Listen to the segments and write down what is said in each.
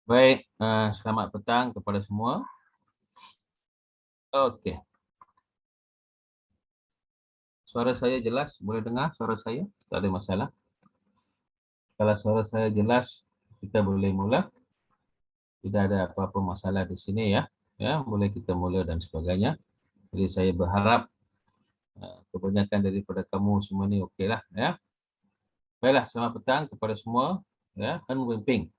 Baik, selamat petang kepada semua. Okey, suara saya jelas? Boleh dengar suara saya? Tak ada masalah. Kalau suara saya jelas, kita boleh mula. Tidak ada apa-apa masalah di sini ya. Ya, boleh kita mula dan sebagainya. Jadi saya berharap kebanyakan daripada kamu semua ni okeylah ya. Baiklah, selamat petang kepada semua. Ya, Hen Weng Ping.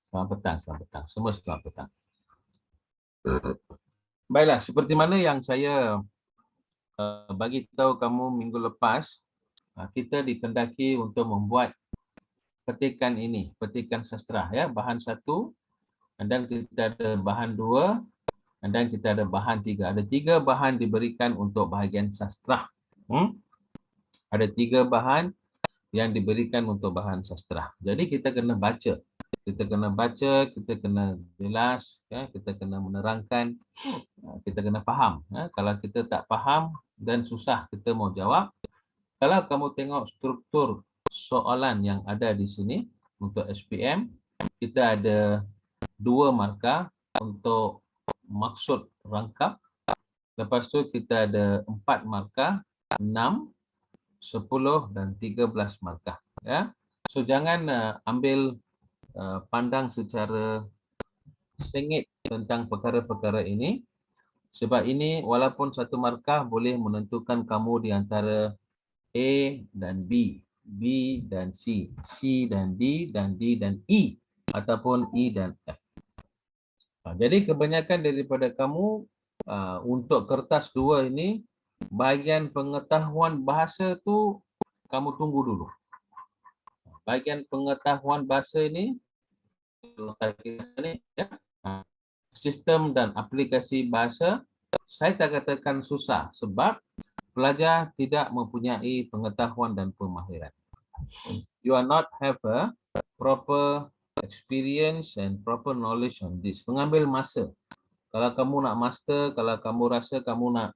Selamat petang, selamat petang. Semua selamat petang. Baiklah, seperti mana yang saya bagi tahu kamu minggu lepas, kita dikendaki untuk membuat petikan ini, petikan sastra ya, bahan 1, dan kita ada bahan 2, dan kita ada bahan 3. Ada 3 bahan diberikan untuk bahagian sastra. Ada 3 bahan yang diberikan untuk bahan sastra. Jadi kita kena baca. Kita kena baca, kita kena jelas, ya, kita kena menerangkan, kita kena faham. Ya. Kalau kita tak faham dan susah kita mau jawab, kalau kamu tengok struktur soalan yang ada di sini untuk SPM, kita ada 2 markah untuk maksud rangkap. Lepas tu kita ada 4 markah, 6, 10 dan 13 markah. Ya. So jangan ambil pandang secara sengit tentang perkara-perkara ini. Sebab ini walaupun 1 markah boleh menentukan kamu di antara A dan B, B dan C, C dan D dan E, ataupun E dan F. Jadi kebanyakan daripada kamu untuk kertas 2 ini, bahagian pengetahuan bahasa tu kamu tunggu dulu. Bahagian pengetahuan bahasa ini, sistem dan aplikasi bahasa, saya tak katakan susah sebab pelajar tidak mempunyai pengetahuan dan pemahiran. You are not have a proper experience and proper knowledge on this. Mengambil masa. Kalau kamu nak master, kalau kamu rasa kamu nak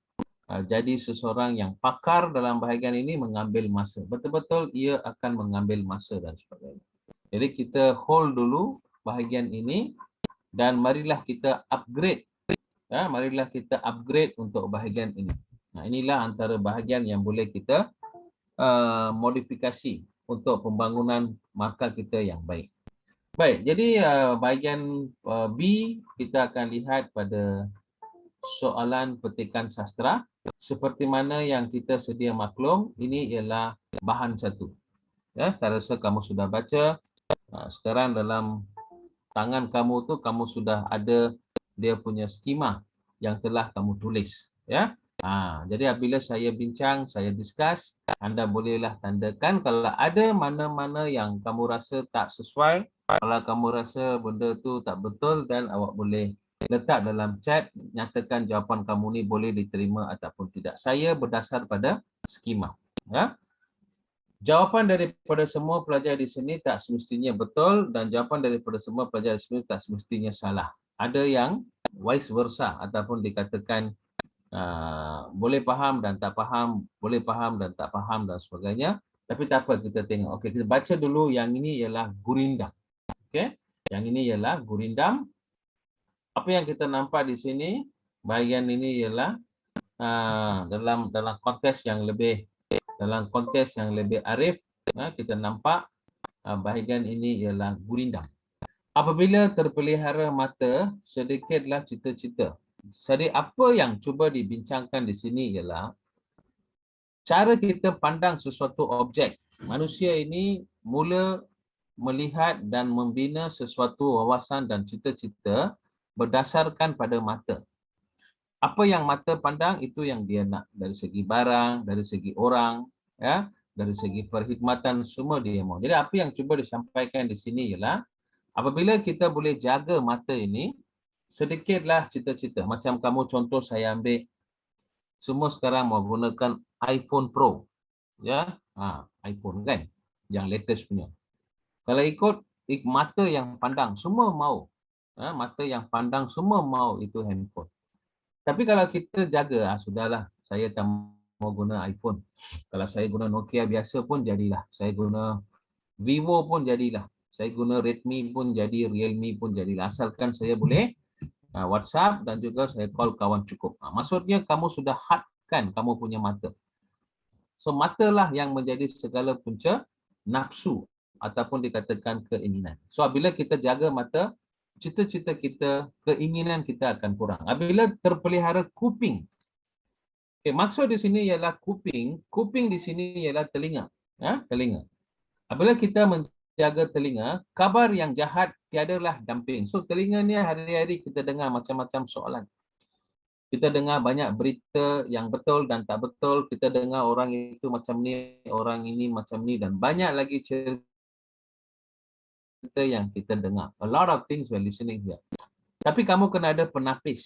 jadi seseorang yang pakar dalam bahagian ini, mengambil masa. Betul-betul ia akan mengambil masa dan sebagainya. Jadi kita hold dulu bahagian ini dan marilah kita upgrade. Ya, marilah kita upgrade untuk bahagian ini. Nah, inilah antara bahagian yang boleh kita modifikasi untuk pembangunan markah kita yang baik. Baik, jadi bahagian B kita akan lihat pada soalan petikan sastra. Seperti mana yang kita sedia maklum, ini ialah bahan 1. Ya, saya rasa kamu sudah baca. Sekarang dalam tangan kamu tu kamu sudah ada dia punya skema yang telah kamu tulis. Ya. Jadi apabila saya bincang, saya discuss, anda bolehlah tandakan kalau ada mana-mana yang kamu rasa tak sesuai, kalau kamu rasa benda tu tak betul, dan awak boleh letak dalam chat, nyatakan jawapan kamu ni boleh diterima ataupun tidak. Saya berdasar pada skema. Ya. Jawapan daripada semua pelajar di sini tak semestinya betul dan jawapan daripada semua pelajar di sini tak semestinya salah. Ada yang vice versa ataupun dikatakan boleh faham dan tak faham, boleh faham dan tak faham dan sebagainya. Tapi tak apa, kita tengok. Okey, kita baca dulu yang ini ialah gurindam. Okey, yang ini ialah gurindam. Apa yang kita nampak di sini, bahagian ini ialah dalam konteks yang lebih arif, kita nampak bahagian ini ialah gurindam. Apabila terpelihara mata, sedikitlah cita-cita. Jadi apa yang cuba dibincangkan di sini ialah cara kita pandang sesuatu objek. Manusia ini mula melihat dan membina sesuatu wawasan dan cita-cita berdasarkan pada mata. Apa yang mata pandang itu yang dia nak, dari segi barang, dari segi orang, ya, dari segi perkhidmatan, semua dia mau. Jadi apa yang cuba disampaikan di sini ialah apabila kita boleh jaga mata ini, sedikitlah cita-cita. Macam kamu contoh saya ambil, semua sekarang mau gunakan iPhone Pro. Ya, iPhone kan, yang latest punya. Kalau ikut mata yang pandang, semua mau. Mata yang pandang semua mau itu handphone. Tapi kalau kita jaga, sudahlah, saya tak mau guna iPhone. Kalau saya guna Nokia biasa pun jadilah. Saya guna Vivo pun jadilah. Saya guna Redmi pun jadi, Realme pun jadi. Asalkan saya boleh WhatsApp dan juga saya call kawan cukup. Maksudnya kamu sudah hadkan kamu punya mata. So matalah yang menjadi segala punca nafsu ataupun dikatakan keinginan. So apabila kita jaga mata, cita-cita kita, keinginan kita akan kurang. Apabila terpelihara kuping. Okay, maksud di sini ialah kuping. Kuping di sini ialah telinga. Telinga. Apabila kita menjaga telinga, kabar yang jahat tiadalah damping. So telinga ni hari-hari kita dengar macam-macam soalan. Kita dengar banyak berita yang betul dan tak betul. Kita dengar orang itu macam ni, orang ini macam ni dan banyak lagi cerita yang kita dengar. A lot of things we're listening here. Tapi kamu kena ada penapis.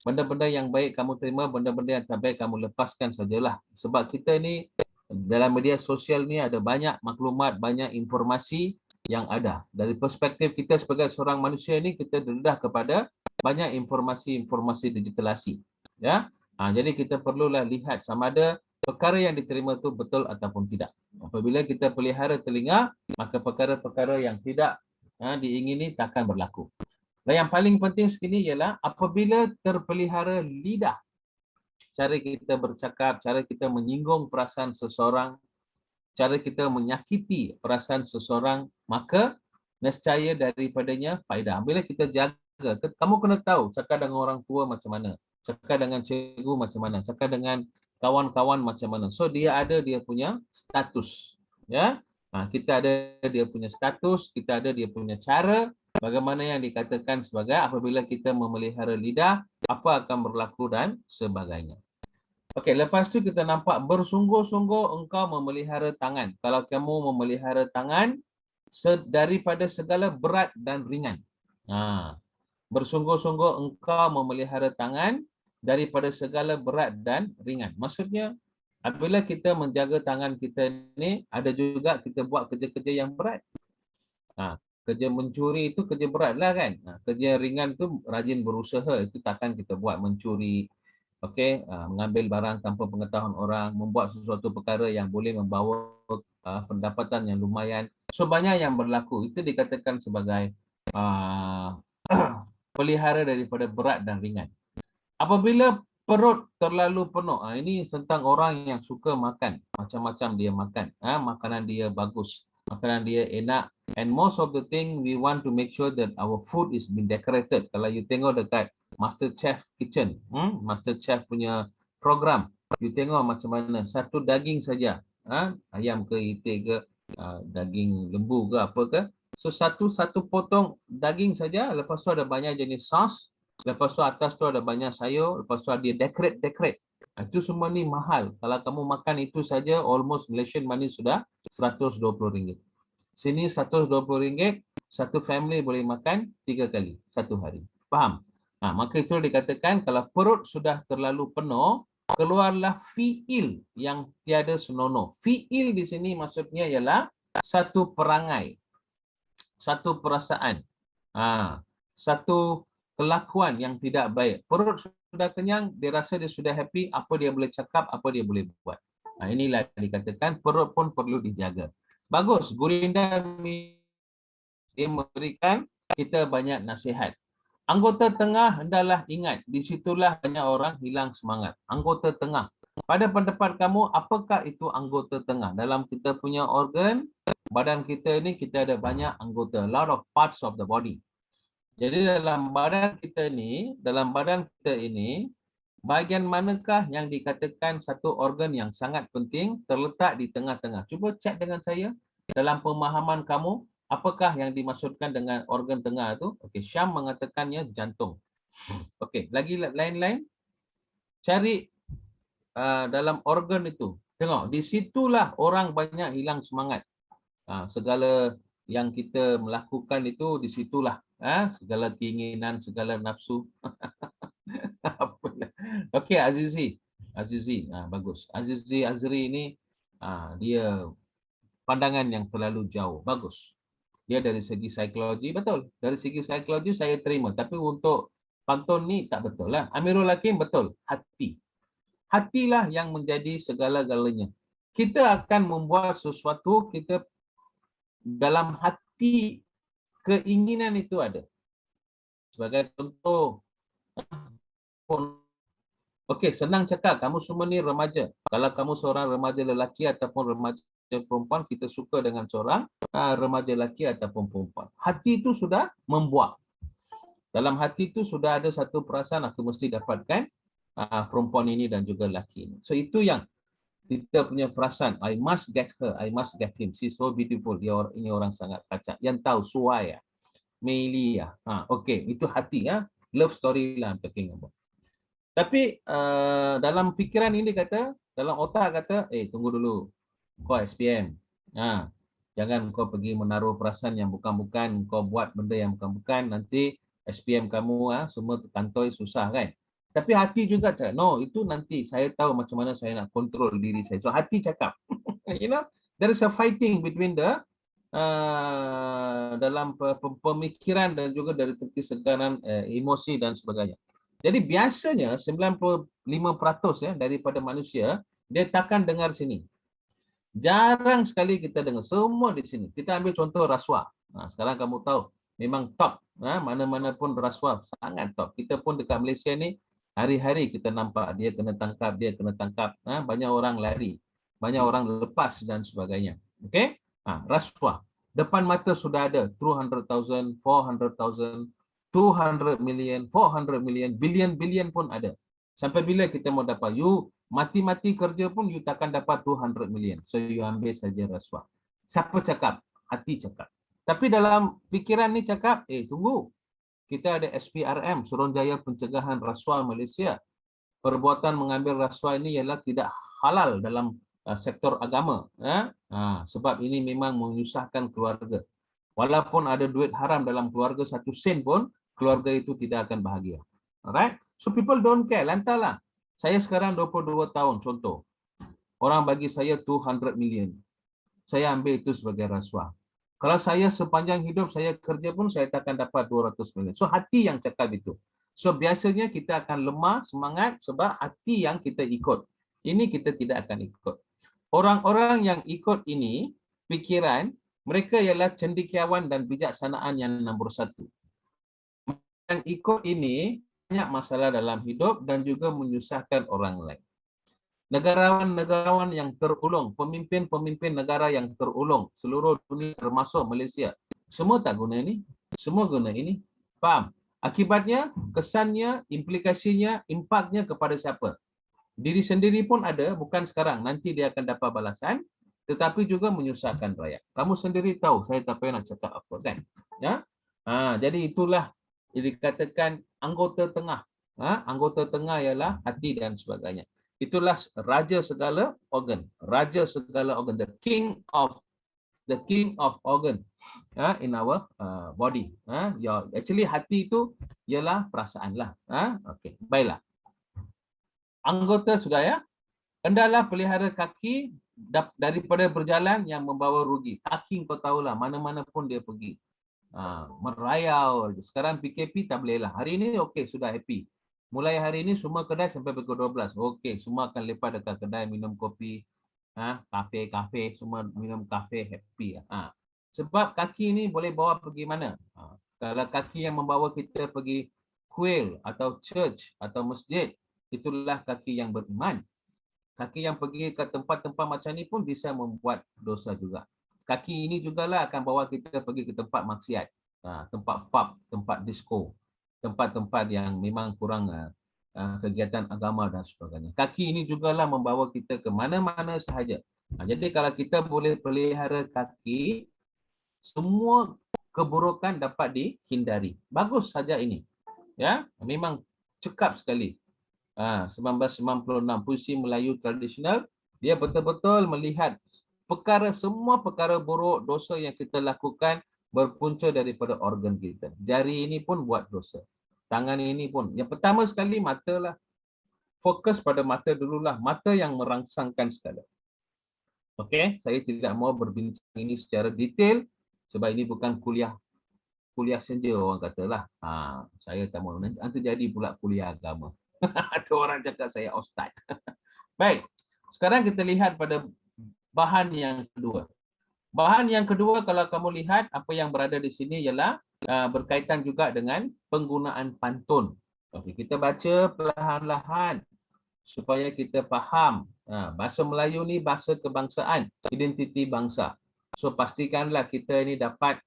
Benda-benda yang baik kamu terima, benda-benda yang tak baik kamu lepaskan sajalah. Sebab kita ni dalam media sosial ni ada banyak maklumat, banyak informasi yang ada. Dari perspektif kita sebagai seorang manusia ni, kita dedah kepada banyak informasi-informasi digitalasi. Ya, jadi kita perlulah lihat sama ada perkara yang diterima itu betul ataupun tidak. Apabila kita pelihara telinga, maka perkara-perkara yang tidak diingini takkan berlaku. Dan yang paling penting sekali ialah apabila terpelihara lidah, cara kita bercakap, cara kita menyinggung perasaan seseorang, cara kita menyakiti perasaan seseorang, maka nescaya daripadanya faedah. Bila kita jaga, kamu kena tahu cakap dengan orang tua macam mana, cakap dengan cikgu macam mana, cakap dengan kawan-kawan macam mana. So dia ada dia punya status. Ya, kita ada dia punya status, kita ada dia punya cara. Bagaimana yang dikatakan sebagai apabila kita memelihara lidah, apa akan berlaku dan sebagainya. Okey, lepas tu kita nampak bersungguh-sungguh engkau memelihara tangan. Kalau kamu memelihara tangan daripada segala berat dan ringan. Bersungguh-sungguh engkau memelihara tangan daripada segala berat dan ringan. Maksudnya, apabila kita menjaga tangan kita ni, ada juga kita buat kerja-kerja yang berat. Kerja mencuri itu kerja berat lah kan. Kerja ringan itu rajin berusaha, itu takkan kita buat mencuri. Okey, mengambil barang tanpa pengetahuan orang, membuat sesuatu perkara yang boleh membawa pendapatan yang lumayan. So banyak yang berlaku. Itu dikatakan sebagai pelihara daripada berat dan ringan. Apabila perut terlalu penuh, ini tentang orang yang suka makan. Macam-macam dia makan. Makanan dia bagus. Makanan dia enak. And most of the thing, we want to make sure that our food is been decorated. Kalau you tengok dekat Master Chef Kitchen, Master Chef punya program, you tengok macam mana. Satu daging saja. Ayam ke, itik ke, daging lembu ke, apa ke. So satu potong daging saja. Lepas tu ada banyak jenis sos. Lepas tu atas tu ada banyak sayur. Lepas tu dia decorate. Itu semua ni mahal. Kalau kamu makan itu saja, almost Malaysian money sudah RM120. Sini RM120, satu family boleh makan 3 kali satu hari. Faham? Maka itu dikatakan kalau perut sudah terlalu penuh, keluarlah fi'il yang tiada senonoh. Fi'il di sini maksudnya ialah satu perangai, satu perasaan, satu kelakuan yang tidak baik. Perut sudah kenyang, dia rasa dia sudah happy, apa dia boleh cakap, apa dia boleh buat. Inilah dikatakan perut pun perlu dijaga. Bagus, Gurinda dia memberikan kita banyak nasihat. Anggota tengah hendaklah ingat, di situlah banyak orang hilang semangat. Anggota tengah. Pada pendapat kamu, apakah itu anggota tengah? Dalam kita punya organ, badan kita ni kita ada banyak anggota, a lot of parts of the body. Jadi dalam badan kita ni, bahagian manakah yang dikatakan satu organ yang sangat penting terletak di tengah-tengah? Cuba cek dengan saya dalam pemahaman kamu, apakah yang dimaksudkan dengan organ tengah itu? Okey, Syam mengatakannya jantung. Okey, lagi lain-lain. Cari dalam organ itu. Tengok, di situlah orang banyak hilang semangat. Segala yang kita melakukan itu di situlah. Segala keinginan, segala nafsu. Okey, Azizi, bagus. Azizi Azri ini dia pandangan yang terlalu jauh. Bagus. Dia dari segi psikologi, betul. Dari segi psikologi saya terima. Tapi untuk pantun ni tak betul lah. Amirul Hakim betul. Hati. Hatilah yang menjadi segala-galanya. Kita akan membuat sesuatu, kita dalam hati hati keinginan itu ada. Sebagai contoh, okey, senang cakap, kamu semua ni remaja. Kalau kamu seorang remaja lelaki ataupun remaja perempuan, kita suka dengan seorang remaja lelaki ataupun perempuan. Hati itu sudah membuat. Dalam hati itu sudah ada satu perasaan, aku mesti dapatkan perempuan ini dan juga lelaki ini. So itu yang kita punya perasaan, I must get her, I must get him. She's so beautiful. Ini orang sangat kacak. Yang tahu Suaya, Meili. Okey, itu hati ya. Love story lah I'm talking about. Tapi dalam fikiran ini kata, dalam otak kata, tunggu dulu, kau SPM. Jangan kau pergi menaruh perasaan yang bukan-bukan, kau buat benda yang bukan-bukan, nanti SPM kamu semua terkantoi susah kan. Tapi hati juga cakap, no, itu nanti saya tahu macam mana saya nak kontrol diri saya. So hati cakap, you know, there is a fighting between the dalam pemikiran dan juga dari segaran emosi dan sebagainya. Jadi biasanya 95% ya daripada manusia dia takkan dengar sini. Jarang sekali kita dengar, semua di sini. Kita ambil contoh rasuah. Sekarang kamu tahu memang top, mana-mana pun rasuah sangat top. Kita pun dekat Malaysia ni hari-hari kita nampak dia kena tangkap, banyak orang lari, banyak orang lepas dan sebagainya. Okey? Rasuah. Depan mata sudah ada 200,000, 400,000, 200 million, 400 million, billion pun ada. Sampai bila kita mau dapat? You mati-mati kerja pun you takkan dapat 200 million. So you ambil saja rasuah. Siapa cakap? Hati cakap. Tapi dalam fikiran ni cakap, tunggu. Kita ada SPRM, Suruhanjaya Pencegahan Rasuah Malaysia. Perbuatan mengambil rasuah ini ialah tidak halal dalam sektor agama. Sebab ini memang menyusahkan keluarga. Walaupun ada duit haram dalam keluarga 1 sen pun, keluarga itu tidak akan bahagia. Alright? So people don't care. Lantarlah. Saya sekarang 22 tahun, contoh. Orang bagi saya 200 million. Saya ambil itu sebagai rasuah. Kalau saya sepanjang hidup saya kerja pun saya takkan dapat 200 million. So hati yang cakap itu. So biasanya kita akan lemah semangat sebab hati yang kita ikut. Ini kita tidak akan ikut. Orang-orang yang ikut ini, fikiran, mereka ialah cendekiawan dan bijaksanaan yang nombor 1. Yang ikut ini banyak masalah dalam hidup dan juga menyusahkan orang lain. Negarawan-negarawan yang terulung, pemimpin-pemimpin negara yang terulung, seluruh dunia termasuk Malaysia, semua tak guna ini, semua guna ini. Faham? Akibatnya, kesannya, implikasinya, impaknya kepada siapa? Diri sendiri pun ada, bukan sekarang, nanti dia akan dapat balasan, tetapi juga menyusahkan rakyat. Kamu sendiri tahu, saya tak payah nak cakap apa kan? Ya? Jadi itulah dikatakan anggota tengah. Anggota tengah ialah hati dan sebagainya. Itulah raja segala organ. Raja segala organ. The king of organ in our body. Actually hati itu ialah perasaan lah. Okay. Baiklah. Anggota sudah ya. Hendaklah pelihara kaki daripada berjalan yang membawa rugi. Kaki kau tahulah mana-mana pun dia pergi. Merayau. Sekarang PKP tak boleh lah. Hari ini okey, sudah happy. Mulai hari ini semua kedai sampai pukul 12. Okey, semua akan lepas dekat kedai minum kopi. Kafe, semua minum kafe, happy. Sebab kaki ini boleh bawa pergi mana? Kalau kaki yang membawa kita pergi kuil atau church atau masjid, itulah kaki yang beriman. Kaki yang pergi ke tempat-tempat macam ni pun bisa membuat dosa juga. Kaki ini jugalah akan bawa kita pergi ke tempat maksiat, tempat pub, tempat disco, tempat-tempat yang memang kurang kegiatan agama dan sebagainya. Kaki ini jugalah membawa kita ke mana-mana sahaja. Jadi kalau kita boleh pelihara kaki, semua keburukan dapat dihindari. Bagus saja ini. Ya, memang cekap sekali. 1996 puisi Melayu tradisional, dia betul-betul melihat semua perkara buruk, dosa yang kita lakukan berpunca daripada organ kita. Jari ini pun buat dosa. Tangan ini pun. Yang pertama sekali mata lah. Fokus pada mata dululah. Mata yang merangsangkan segala. Okey, saya tidak mau berbincang ini secara detail sebab ini bukan kuliah senja orang katalah. Saya tak mau nanti jadi pula kuliah agama. Ada orang cakap saya ustaz. Baik. Sekarang kita lihat pada bahan yang kedua. Bahan yang kedua, kalau kamu lihat apa yang berada di sini ialah berkaitan juga dengan penggunaan pantun. Okey, kita baca perlahan-lahan supaya kita faham. Bahasa Melayu ni bahasa kebangsaan, identiti bangsa. So pastikanlah kita ini dapat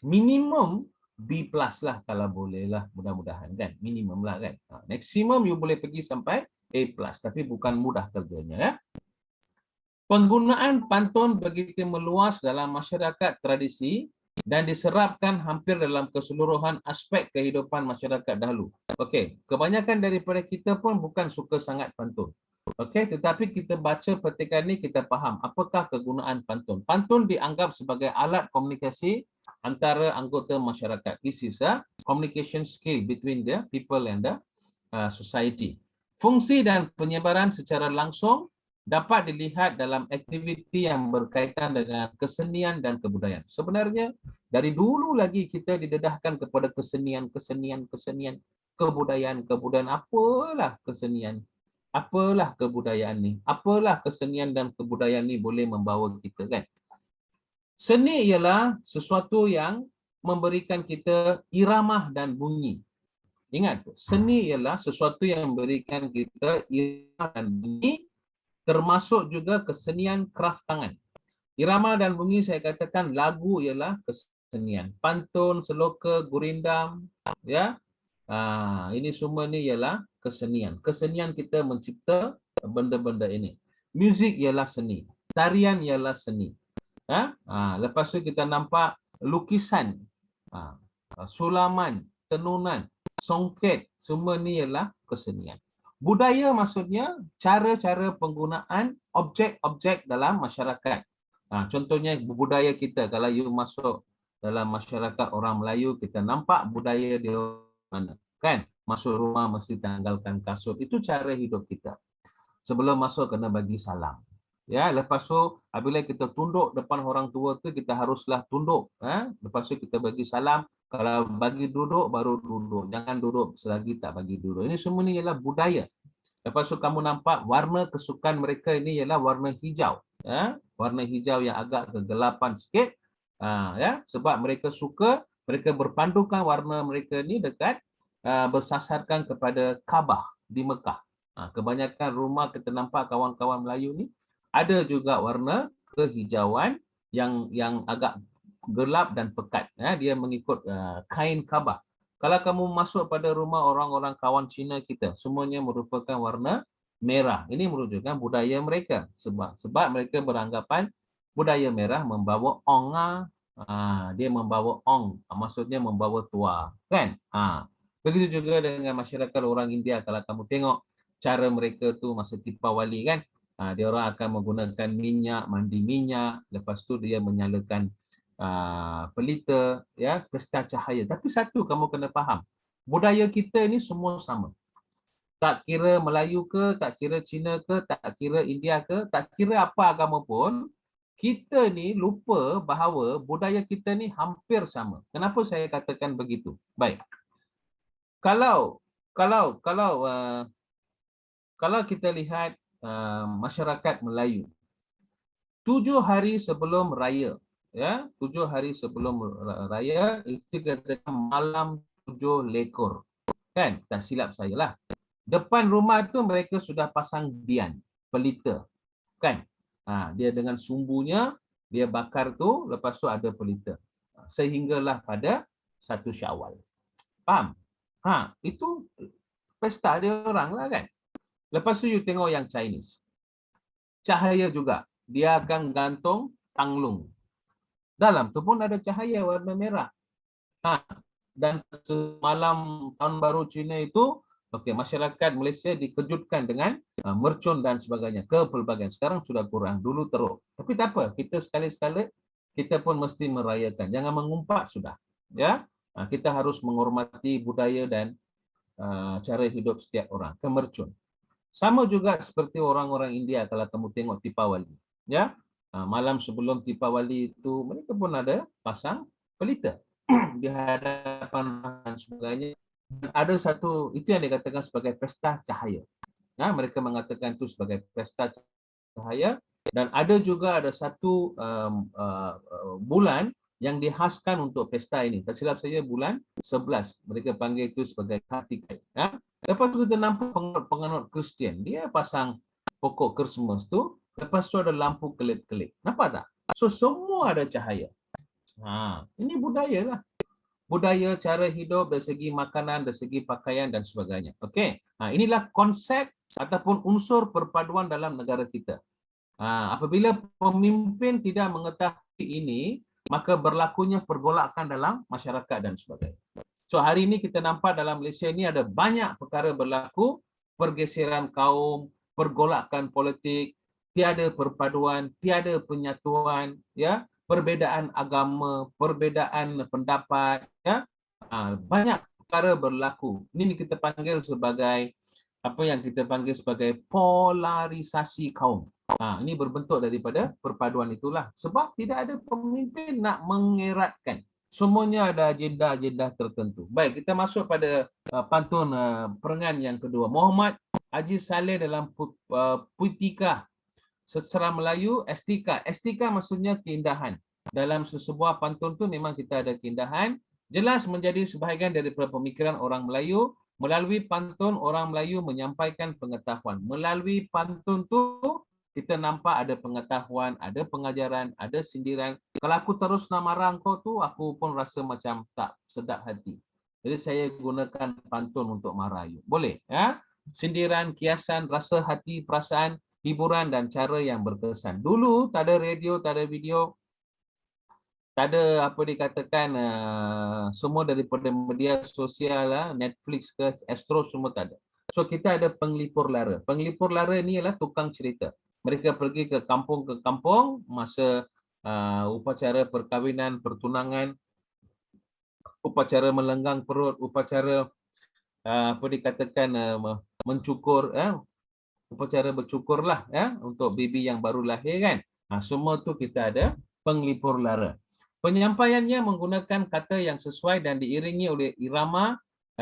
minimum B+ lah kalau boleh lah, mudah-mudahan kan. Minimum lah kan. Maksimum you boleh pergi sampai A+, tapi bukan mudah kerjanya ya. Penggunaan pantun begitu meluas dalam masyarakat tradisi dan diserapkan hampir dalam keseluruhan aspek kehidupan masyarakat dahulu. Okey, kebanyakan daripada kita pun bukan suka sangat pantun. Okey, tetapi kita baca petikan ni kita faham apakah kegunaan pantun. Pantun dianggap sebagai alat komunikasi antara anggota masyarakat. This is a communication skill between the people and the society. Fungsi dan penyebaran secara langsung dapat dilihat dalam aktiviti yang berkaitan dengan kesenian dan kebudayaan. Sebenarnya dari dulu lagi kita didedahkan kepada kesenian, kebudayaan. Apalah kesenian, apalah kebudayaan ni, apalah kesenian dan kebudayaan ni boleh membawa kita kan. Seni ialah sesuatu yang memberikan kita irama dan bunyi. Ingat, seni ialah sesuatu yang memberikan kita irama dan bunyi, termasuk juga kesenian kraft tangan. Irama dan bunyi saya katakan lagu ialah kesenian. Pantun, seloka, gurindam, ya. Ini semua ni ialah kesenian. Kesenian kita mencipta benda-benda ini. Muzik ialah seni. Tarian ialah seni. Lepas tu kita nampak lukisan, sulaman, tenunan, songket, semua ni ialah kesenian. Budaya maksudnya cara-cara penggunaan objek-objek dalam masyarakat. Contohnya budaya kita, kalau you masuk dalam masyarakat orang Melayu, kita nampak budaya dia mana. Kan? Masuk rumah mesti tanggalkan kasut. Itu cara hidup kita. Sebelum masuk kena bagi salam. Ya, lepas tu apabila kita tunduk depan orang tua tu kita haruslah tunduk. Lepas tu kita bagi salam. Kalau bagi duduk, baru duduk. Jangan duduk selagi tak bagi duduk. Ini semua ni ialah budaya. Lepas tu kamu nampak warna kesukaan mereka ini ialah warna hijau. Warna hijau yang agak kegelapan sikit. Sebab mereka suka, mereka berpandukan warna mereka ni dekat bersasarkan kepada Kaabah di Mekah. Kebanyakan rumah kita nampak kawan-kawan Melayu ni ada juga warna kehijauan yang agak gelap dan pekat. Dia mengikut kain Kaabah. Kalau kamu masuk pada rumah orang-orang kawan Cina kita, semuanya merupakan warna merah. Ini menunjukkan budaya mereka. Sebab mereka beranggapan budaya merah membawa ong. Dia membawa ong, maksudnya membawa tua. Kan? Begitu juga dengan masyarakat orang India. Kalau kamu tengok cara mereka tu masa Deepawali kan, dia orang akan menggunakan minyak, mandi minyak. Lepas tu dia menyalakan pelita, ya, pesta cahaya. Tapi satu kamu kena faham, budaya kita ni semua sama. Tak kira Melayu ke, tak kira Cina ke, tak kira India ke, tak kira apa agama pun, kita ni lupa bahawa budaya kita ni hampir sama. Kenapa saya katakan begitu? Baik. Kalau kita lihat masyarakat Melayu, 7 hari sebelum raya, 7 hari sebelum raya itu katakan malam 7 lekor. Kan? Tak silap saya lah. Depan rumah tu mereka sudah pasang dian, pelita. Kan? Dia dengan sumbunya, dia bakar tu, lepas tu ada pelita. Sehinggalah pada 1 Syawal. Faham? Itu pesta dia orang lah kan. Lepas tu you tengok yang Chinese. Cahaya juga. Dia akan gantung tanglung. Dalam tu pun ada cahaya warna merah. Dan semalam tahun baru Cina itu, masyarakat Malaysia dikejutkan dengan mercun dan sebagainya. Kepelbagaian. Sekarang sudah kurang. Dulu teruk. Tapi tak apa. Kita sekali-sekala, kita pun mesti merayakan. Jangan mengumpat sudah. Ya, kita harus menghormati budaya dan cara hidup setiap orang. Kemercun. Sama juga seperti orang-orang India kalau kamu tengok Deepawali. Ya, malam sebelum Deepawali itu mereka pun ada pasang pelita di hadapan dan sebagainya. Ada satu, itu yang dikatakan sebagai pesta cahaya. Mereka mengatakan itu sebagai pesta cahaya Dan ada juga ada satu bulan yang dihaskan untuk pesta ini. Tak silap saya bulan 11. Mereka panggil itu sebagai Kartikai. Ya. Lepas tu kita nampak penganut Kristian. Dia pasang pokok Christmas tu. Lepas tu ada lampu kelip-kelip. Nampak tak? So semua ada cahaya. Ini budaya lah. Budaya, cara hidup dari segi makanan, dari segi pakaian dan sebagainya. Okey. Inilah konsep ataupun unsur perpaduan dalam negara kita. Apabila pemimpin tidak mengetahui ini, maka berlakunya pergolakan dalam masyarakat dan sebagainya. So hari ini kita nampak dalam Malaysia ini ada banyak perkara berlaku, pergeseran kaum, pergolakan politik, tiada perpaduan, tiada penyatuan, ya, perbezaan agama, perbezaan pendapat, ya. Banyak perkara berlaku. Ini kita panggil sebagai apa yang kita panggil sebagai polarisasi kaum. Ini berbentuk daripada perpaduan itulah. Sebab tidak ada pemimpin nak mengeratkan. Semuanya ada agenda-agenda tertentu. Baik, kita masuk pada pantun perangan yang kedua. Muhammad Haji Saleh dalam Puitika Sesera Melayu, Estika. Estika maksudnya keindahan. Dalam sesebuah pantun tu memang kita ada keindahan. Jelas menjadi sebahagian daripada pemikiran orang Melayu. Melalui pantun, orang Melayu menyampaikan pengetahuan. Melalui pantun tu, kita nampak ada pengetahuan, ada pengajaran, ada sindiran. Kalau aku terus nak marah kau tu, aku pun rasa macam tak sedap hati. Jadi saya gunakan pantun untuk marah you. Boleh? Ya? Sindiran, kiasan, rasa hati, perasaan, hiburan dan cara yang berkesan. Dulu tak ada radio, tak ada video, tak ada apa dikatakan semua daripada media sosial, Netflix ke Astro semua tak ada. So kita ada penglipur lara. Penglipur lara ni ialah tukang cerita. Mereka pergi ke kampung masa upacara perkahwinan, pertunangan, upacara melenggang perut, upacara apa dikatakan mencukur, upacara bercukurlah untuk baby yang baru lahir kan. Semua tu kita ada penglipur lara. Penyampaiannya menggunakan kata yang sesuai dan diiringi oleh irama,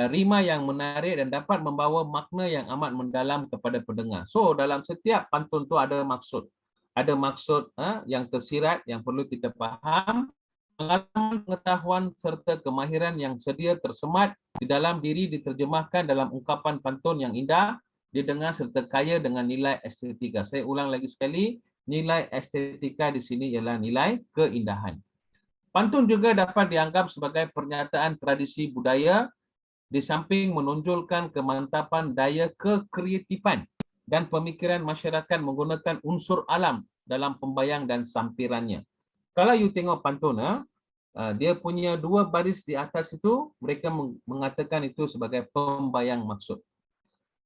rima yang menarik dan dapat membawa makna yang amat mendalam kepada pendengar. So dalam setiap pantun tu ada maksud. Ada maksud yang tersirat yang perlu kita faham. Pengetahuan serta kemahiran yang sedia tersemat di dalam diri diterjemahkan dalam ungkapan pantun yang indah, didengar serta kaya dengan nilai estetika. Saya ulang lagi sekali, nilai estetika di sini ialah nilai keindahan. Pantun juga dapat dianggap sebagai pernyataan tradisi budaya di samping menonjolkan kemantapan daya kekreatifan dan pemikiran masyarakat menggunakan unsur alam dalam pembayang dan sampirannya. Kalau you tengok pantun, dia punya dua baris di atas itu, mereka mengatakan itu sebagai pembayang maksud.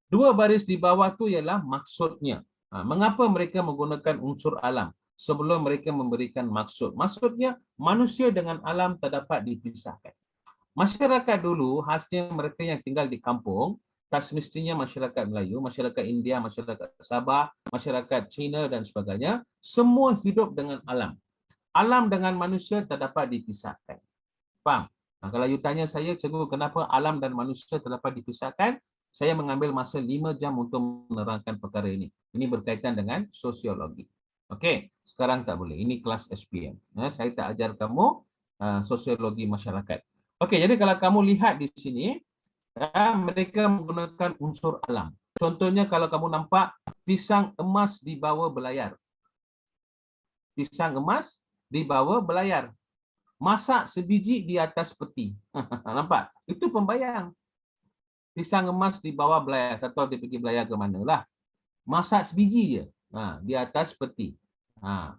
Dua baris di bawah itu ialah maksudnya. Mengapa mereka menggunakan unsur alam sebelum mereka memberikan maksud? Maksudnya manusia dengan alam tak dapat dipisahkan. Masyarakat dulu, khasnya mereka yang tinggal di kampung, tak semestinya masyarakat Melayu, masyarakat India, masyarakat Sabah, masyarakat Cina dan sebagainya, semua hidup dengan alam. Alam dengan manusia tak dapat dipisahkan. Faham? Kalau you tanya saya, cikgu, kenapa alam dan manusia tak dapat dipisahkan? Saya mengambil masa 5 jam untuk menerangkan perkara ini. Ini berkaitan dengan sosiologi. Okey, sekarang tak boleh. Ini kelas SPM. Saya tak ajar kamu sosiologi masyarakat. Okey, jadi kalau kamu lihat di sini, mereka menggunakan unsur alam. Contohnya kalau kamu nampak pisang emas di bawah belayar. Pisang emas di bawah belayar. Masak sebiji di atas peti. Nampak? Itu pembayang. Pisang emas di bawah belayar. Tak tahu dia pergi belayar ke mana lah. Masak sebiji je di atas peti.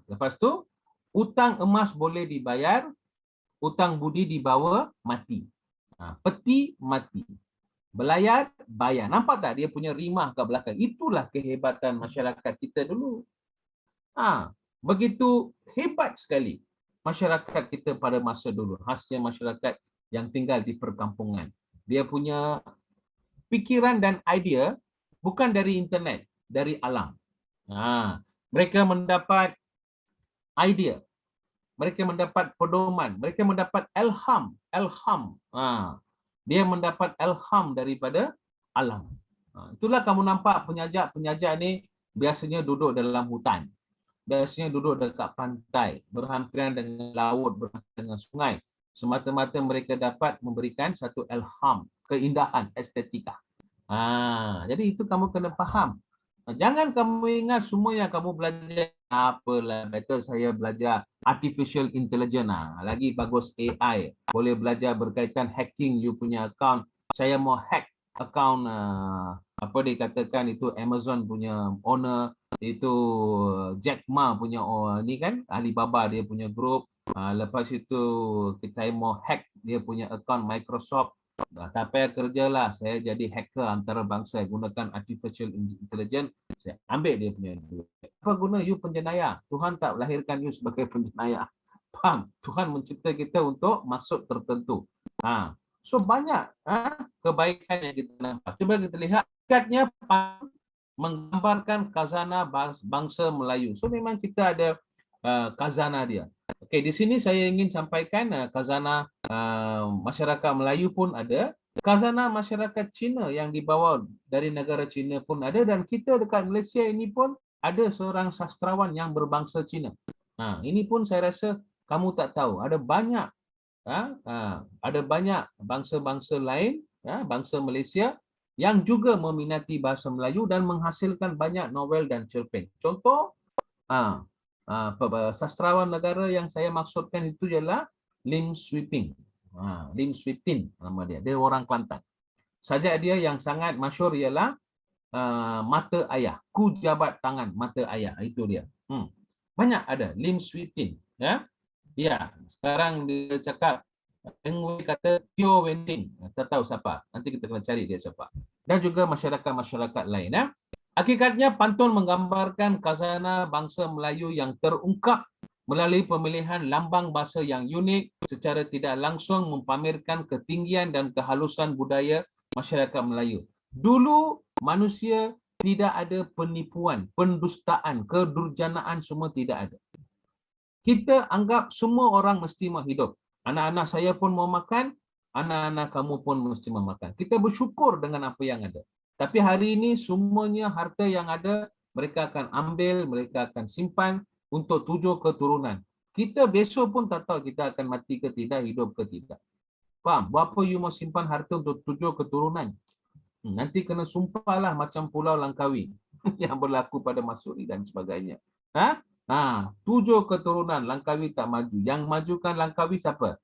Lepas tu, hutang emas boleh dibayar, hutang budi dibawa mati. Peti mati. Belayar, bayar. Nampak tak dia punya rimah kat belakang? Itulah kehebatan masyarakat kita dulu. Begitu hebat sekali masyarakat kita pada masa dulu. Khasnya masyarakat yang tinggal di perkampungan. Dia punya pikiran dan idea bukan dari internet, dari alam. Mereka mendapat idea. Mereka mendapat pedoman. Mereka mendapat ilham. Dia mendapat ilham daripada alam. Itulah kamu nampak penyaja-penyaja ni biasanya duduk dalam hutan. biasanya duduk dekat pantai, berhampiran dengan laut, berhampiran dengan sungai. Semata-mata mereka dapat memberikan satu ilham, keindahan, estetika. Jadi itu kamu kena faham. Jangan kamu ingat semua yang kamu belajar, apalah, betul saya belajar artificial intelligence. Lagi bagus AI. Boleh belajar berkaitan hacking you punya account. Saya mau hack account apa dikatakan itu Amazon punya owner, itu Jack Ma punya ni kan, Alibaba dia punya grup. Lepas itu kita mau hack dia punya account Microsoft. Tak payah kerjalah, saya jadi hacker antarabangsa gunakan artificial intelligence, saya ambil dia punya duit. Apa guna you penjenayah? Tuhan tak lahirkan you sebagai penjenayah. Faham? Tuhan mencipta kita untuk maksud tertentu. So banyak kebaikan yang kita nampak. Cuba kita lihat, ikatnya menggambarkan khazanah bangsa Melayu. So memang kita ada khazanah dia. Okey, di sini saya ingin sampaikan khazanah masyarakat Melayu pun ada, khazanah masyarakat Cina yang dibawa dari negara Cina pun ada, dan kita dekat Malaysia ini pun ada seorang sastrawan yang berbangsa Cina. Ini pun saya rasa kamu tak tahu. Ada banyak bangsa-bangsa lain, bangsa Malaysia yang juga meminati bahasa Melayu dan menghasilkan banyak novel dan cerpen. Contoh, sastrawan negara yang saya maksudkan itu ialah Lim Swee Lim Swee Tin nama dia. Dia orang Kelantan. Sajak dia yang sangat masyhur ialah Mata Ayah. Ku jabat tangan Mata Ayah. Itu dia. Banyak ada. Lim Swee Tin. Ya, sekarang dia cakap, Engwe kata Teo Wen Ting. Tak tahu siapa. Nanti kita kena cari dia siapa. Dan juga masyarakat-masyarakat lain. Hakikatnya pantun menggambarkan khazanah bangsa Melayu yang terungkap melalui pemilihan lambang bahasa yang unik, secara tidak langsung mempamerkan ketinggian dan kehalusan budaya masyarakat Melayu. Dulu manusia tidak ada penipuan, pendustaan, kedurjanaan, semua tidak ada. Kita anggap semua orang mesti mau hidup. Anak-anak saya pun mau makan, anak-anak kamu pun mesti mau makan. Kita bersyukur dengan apa yang ada. Tapi hari ini semuanya harta yang ada, mereka akan ambil, mereka akan simpan untuk 7 keturunan. Kita besok pun tak tahu kita akan mati ke tidak, hidup ke tidak. Faham? Berapa you mau simpan harta untuk 7 keturunan? Nanti kena sumpahlah macam Pulau Langkawi yang berlaku pada Masuri dan sebagainya. 7 keturunan Langkawi tak maju. Yang majukan Langkawi siapa?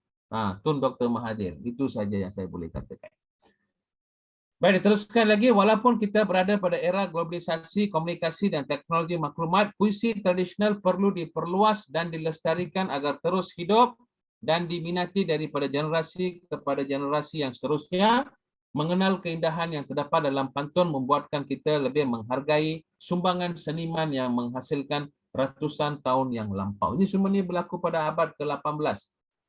Tun Dr. Mahathir. Itu saja yang saya boleh katakan. Baik, diteruskan lagi. Walaupun kita berada pada era globalisasi, komunikasi dan teknologi maklumat, puisi tradisional perlu diperluas dan dilestarikan agar terus hidup dan diminati daripada generasi kepada generasi yang seterusnya. Mengenal keindahan yang terdapat dalam pantun membuatkan kita lebih menghargai sumbangan seniman yang menghasilkan ratusan tahun yang lampau. Ini semua ini berlaku pada abad ke-18.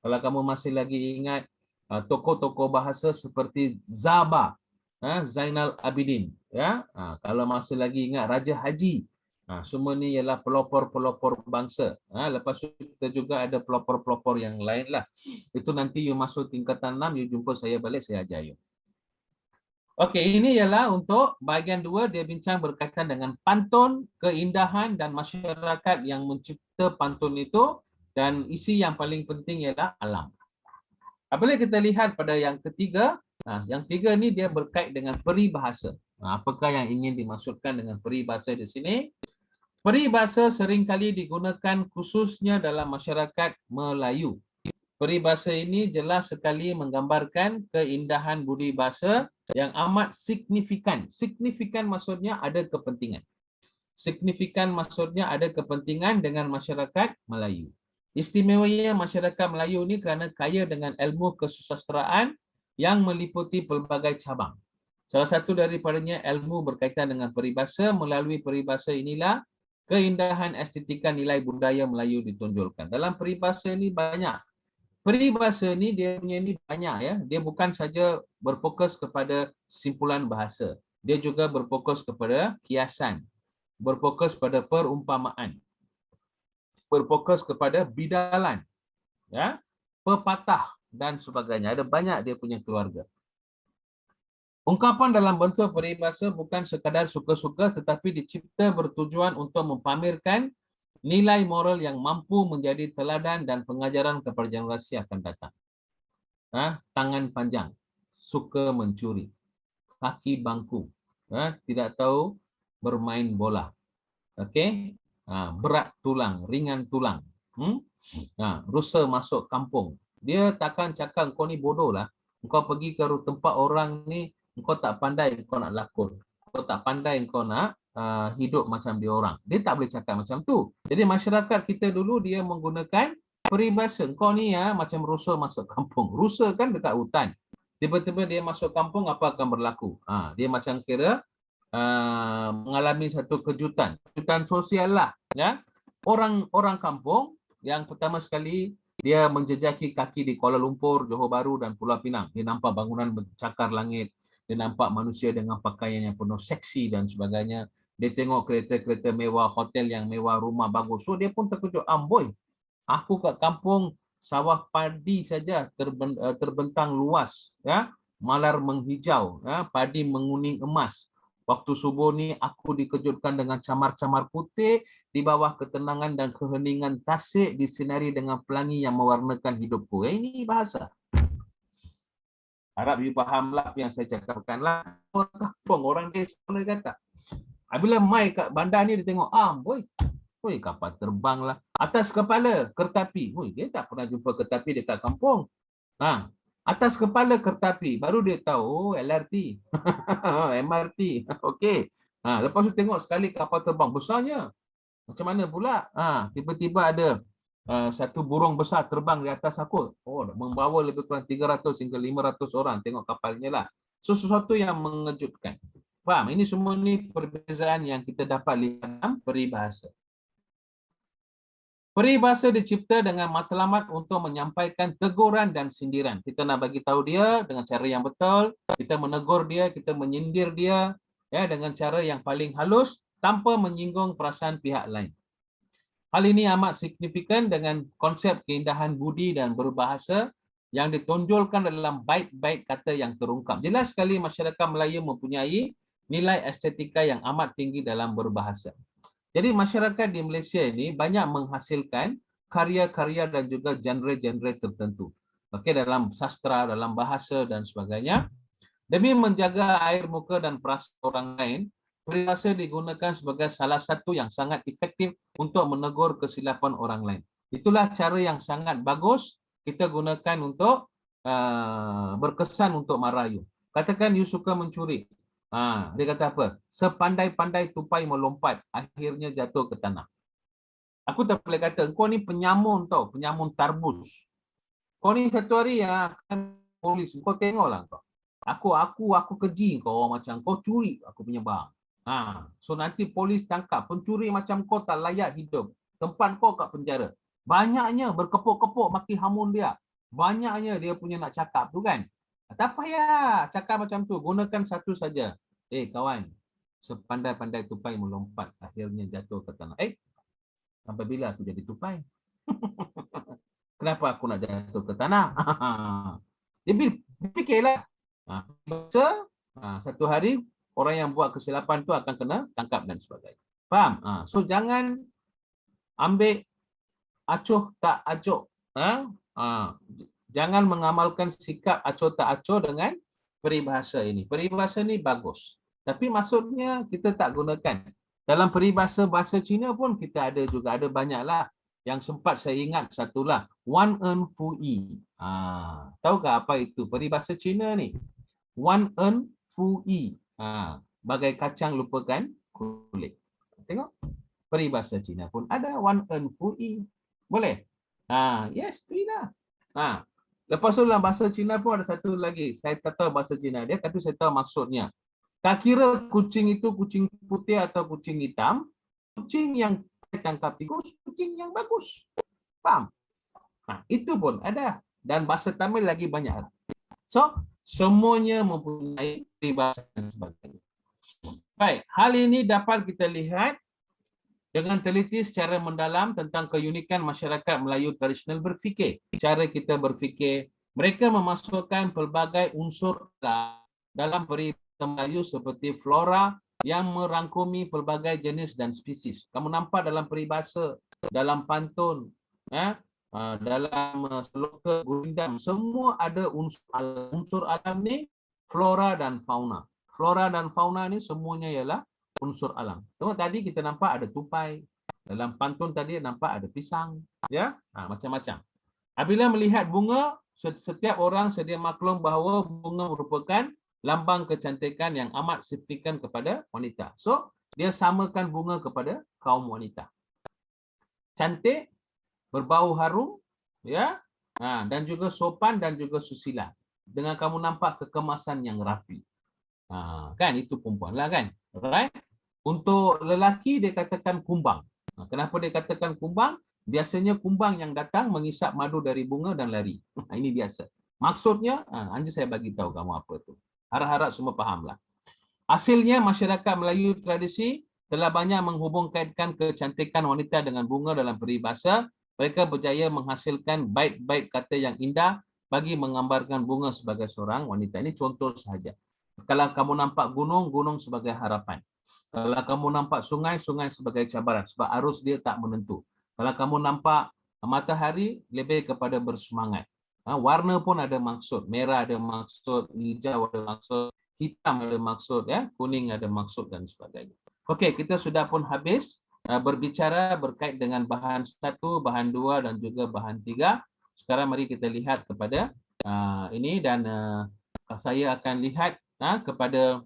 Kalau kamu masih lagi ingat tokoh-tokoh bahasa seperti Zaba, Zainal Abidin, kalau masih lagi ingat Raja Haji, semua ni ialah pelopor-pelopor bangsa. Lepas itu kita juga ada pelopor-pelopor yang lain lah. Itu nanti you masuk tingkatan 6, you jumpa saya balik, saya ajar you. Okey, ini ialah untuk bahagian 2, dia bincang berkaitan dengan pantun, keindahan dan masyarakat yang mencipta pantun itu, dan isi yang paling penting ialah alam. Apabila kita lihat pada yang ketiga, yang tiga ni dia berkait dengan peribahasa. Apakah yang ingin dimaksudkan dengan peribahasa di sini? Peribahasa seringkali digunakan khususnya dalam masyarakat Melayu. Peribahasa ini jelas sekali menggambarkan keindahan budi bahasa yang amat signifikan. Signifikan maksudnya ada kepentingan. Signifikan maksudnya ada kepentingan dengan masyarakat Melayu. Istimewanya masyarakat Melayu ini kerana kaya dengan ilmu kesusastraan yang meliputi pelbagai cabang. Salah satu daripadanya ilmu berkaitan dengan peribahasa. Melalui peribahasa inilah keindahan estetika nilai budaya Melayu ditonjolkan. Dalam peribahasa ini banyak. Peribahasa ni dia punya ni banyak ya. Dia bukan saja berfokus kepada simpulan bahasa. Dia juga berfokus kepada kiasan, berfokus pada perumpamaan, berfokus kepada bidalan, pepatah dan sebagainya. Ada banyak dia punya keluarga. Ungkapan dalam bentuk peribahasa bukan sekadar suka-suka tetapi dicipta bertujuan untuk mempamerkan nilai moral yang mampu menjadi teladan dan pengajaran kepada generasi akan datang. Tangan panjang, suka mencuri, kaki bangku, tidak tahu bermain bola. Okey, berat tulang, ringan tulang. Rusa masuk kampung. Dia takkan cakap kau ni bodoh lah. Kau pergi ke tempat orang ni, kau tak pandai kau nak lakon. Kau tak pandai kau nak hidup macam dia orang. Dia tak boleh cakap macam tu. Jadi masyarakat kita dulu dia menggunakan peribahasa. Kau ni macam rusa masuk kampung. Rusa kan dekat hutan. Tiba-tiba dia masuk kampung, apa akan berlaku? Dia macam kira mengalami satu kejutan sosial lah, ya. Orang kampung yang pertama sekali dia menjejaki kaki di Kuala Lumpur, Johor Bahru dan Pulau Pinang. Dia nampak bangunan mencakar langit, dia nampak manusia dengan pakaian yang penuh seksi dan sebagainya. Dia tengok kereta-kereta mewah, hotel yang mewah, rumah bagus. So dia pun terkejut, amboi, aku kat kampung sawah padi saja terbentang luas, ya, malar menghijau, ya, padi menguning emas. Waktu subuh ni aku dikejutkan dengan camar-camar putih di bawah ketenangan dan keheningan tasik disinari dengan pelangi yang mewarnakan hidupku. Ini bahasa. Harap you fahamlah yang saya cakapkan lah. Orang kampung, orang desa boleh kata. Bila mai kat bandar ni dia tengok, boy, kapal terbang lah. Atas kepala keretapi. Dia tak pernah jumpa keretapi dekat kampung. Atas kepala keretapi, baru dia tahu LRT, MRT. Okey. Lepas tu tengok sekali kapal terbang besarnya. Macam mana pula? Tiba-tiba ada satu burung besar terbang di atas aku. Membawa lebih kurang 300 hingga 500 orang. Tengok kapalnya lah. So, sesuatu yang mengejutkan. Faham? Ini semua ni perbezaan yang kita dapat lihat dalam peribahasa. Peribahasa dicipta dengan matlamat untuk menyampaikan teguran dan sindiran. Kita nak bagi tahu dia dengan cara yang betul, kita menegur dia, kita menyindir dia, ya, dengan cara yang paling halus tanpa menyinggung perasaan pihak lain. Hal ini amat signifikan dengan konsep keindahan budi dan berbahasa yang ditonjolkan dalam bait-bait kata yang terungkap. Jelas sekali masyarakat Melayu mempunyai nilai estetika yang amat tinggi dalam berbahasa. Jadi masyarakat di Malaysia ini banyak menghasilkan karya-karya dan juga genre-genre tertentu. Okey, dalam sastra, dalam bahasa dan sebagainya. Demi menjaga air muka dan perasaan orang lain, peribahasa digunakan sebagai salah satu yang sangat efektif untuk menegur kesilapan orang lain. Itulah cara yang sangat bagus kita gunakan untuk berkesan untuk merayu. Katakan you suka mencuri. Dia kata apa? Sepandai-pandai tupai melompat, akhirnya jatuh ke tanah. Aku tak boleh kata, kau ni penyamun tau, penyamun tarbus. Kau ni satu hari akan polis, kau tengoklah kau. Aku keji kau macam kau curi aku punya barang. So nanti polis tangkap pencuri macam kau tak layak hidup. Tempat kau kat penjara. Banyaknya berkepuk-kepuk maki hamun dia. Banyaknya dia punya nak cakap tu kan. Tak payah cakap macam tu, gunakan satu saja. Kawan, sepandai-pandai tupai melompat, akhirnya jatuh ke tanah. Sampai bila aku jadi tupai? Kenapa aku nak jatuh ke tanah? Dia fikirlah. Satu hari orang yang buat kesilapan tu akan kena tangkap dan sebagainya. Faham? So jangan ambil acuh tak acuh. Jangan mengamalkan sikap acuh tak acuh dengan peribahasa ini. Peribahasa ini bagus. Tapi maksudnya kita tak gunakan. Dalam peribahasa bahasa Cina pun kita ada juga, ada banyaklah. Yang sempat saya ingat satulah, Wan En Fu Yi. Tahukah apa itu peribahasa Cina ni? Wan En Fu Yi. Bagai kacang lupakan kulit. Tengok. Peribahasa Cina pun ada Wan En Fu Yi. Boleh? Yes, tu lah. Lepas tu dalam bahasa Cina pun ada satu lagi. Saya tak tahu bahasa Cina dia, tapi saya tahu maksudnya. Tak kira kucing itu kucing putih atau kucing hitam, kucing yang tangkap tikus, kucing yang bagus. Faham? Itu pun ada. Dan bahasa Tamil lagi banyak. So, semuanya mempunyai peribahasa dan sebagainya. Baik, hal ini dapat kita lihat dengan teliti secara mendalam tentang keunikan masyarakat Melayu tradisional berfikir. Cara kita berfikir, mereka memasukkan pelbagai unsur dalam peribahasa Melayu seperti flora, yang merangkumi pelbagai jenis dan spesies. Kamu nampak dalam peribahasa, dalam pantun, dalam seloka gurindam, semua ada unsur alam. Unsur alam ni flora dan fauna. Flora dan fauna ni semuanya ialah unsur alam. Tengok tadi kita nampak ada tupai. Dalam pantun tadi nampak ada pisang. Ya, macam-macam. Apabila melihat bunga, setiap orang sedia maklum bahawa bunga merupakan lambang kecantikan yang amat signifikan kepada wanita. So, dia samakan bunga kepada kaum wanita. Cantik, berbau harum, ya, dan juga sopan dan juga susila. Dengan kamu nampak kekemasan yang rapi. Kan, itu perempuan lah kan. Alright. Untuk lelaki, dia katakan kumbang. Kenapa dia katakan kumbang? Biasanya kumbang yang datang mengisap madu dari bunga dan lari. Ini biasa. Maksudnya, nanti saya bagi tahu kamu apa tu. Harap-harap semua fahamlah. Hasilnya, masyarakat Melayu tradisi telah banyak menghubungkan kecantikan wanita dengan bunga dalam peribahasa. Mereka berjaya menghasilkan bait-bait kata yang indah bagi menggambarkan bunga sebagai seorang wanita. Ini contoh sahaja. Kalau kamu nampak gunung, gunung sebagai harapan. Kalau kamu nampak sungai, sungai sebagai cabaran. Sebab arus dia tak menentu. Kalau kamu nampak matahari, lebih kepada bersemangat. Warna pun ada maksud. Merah ada maksud, hijau ada maksud, hitam ada maksud, ya, kuning ada maksud dan sebagainya. Okey, kita sudah pun habis berbicara berkait dengan bahan 1, bahan 2 dan juga bahan 3. Sekarang mari kita lihat kepada ini dan saya akan lihat kepada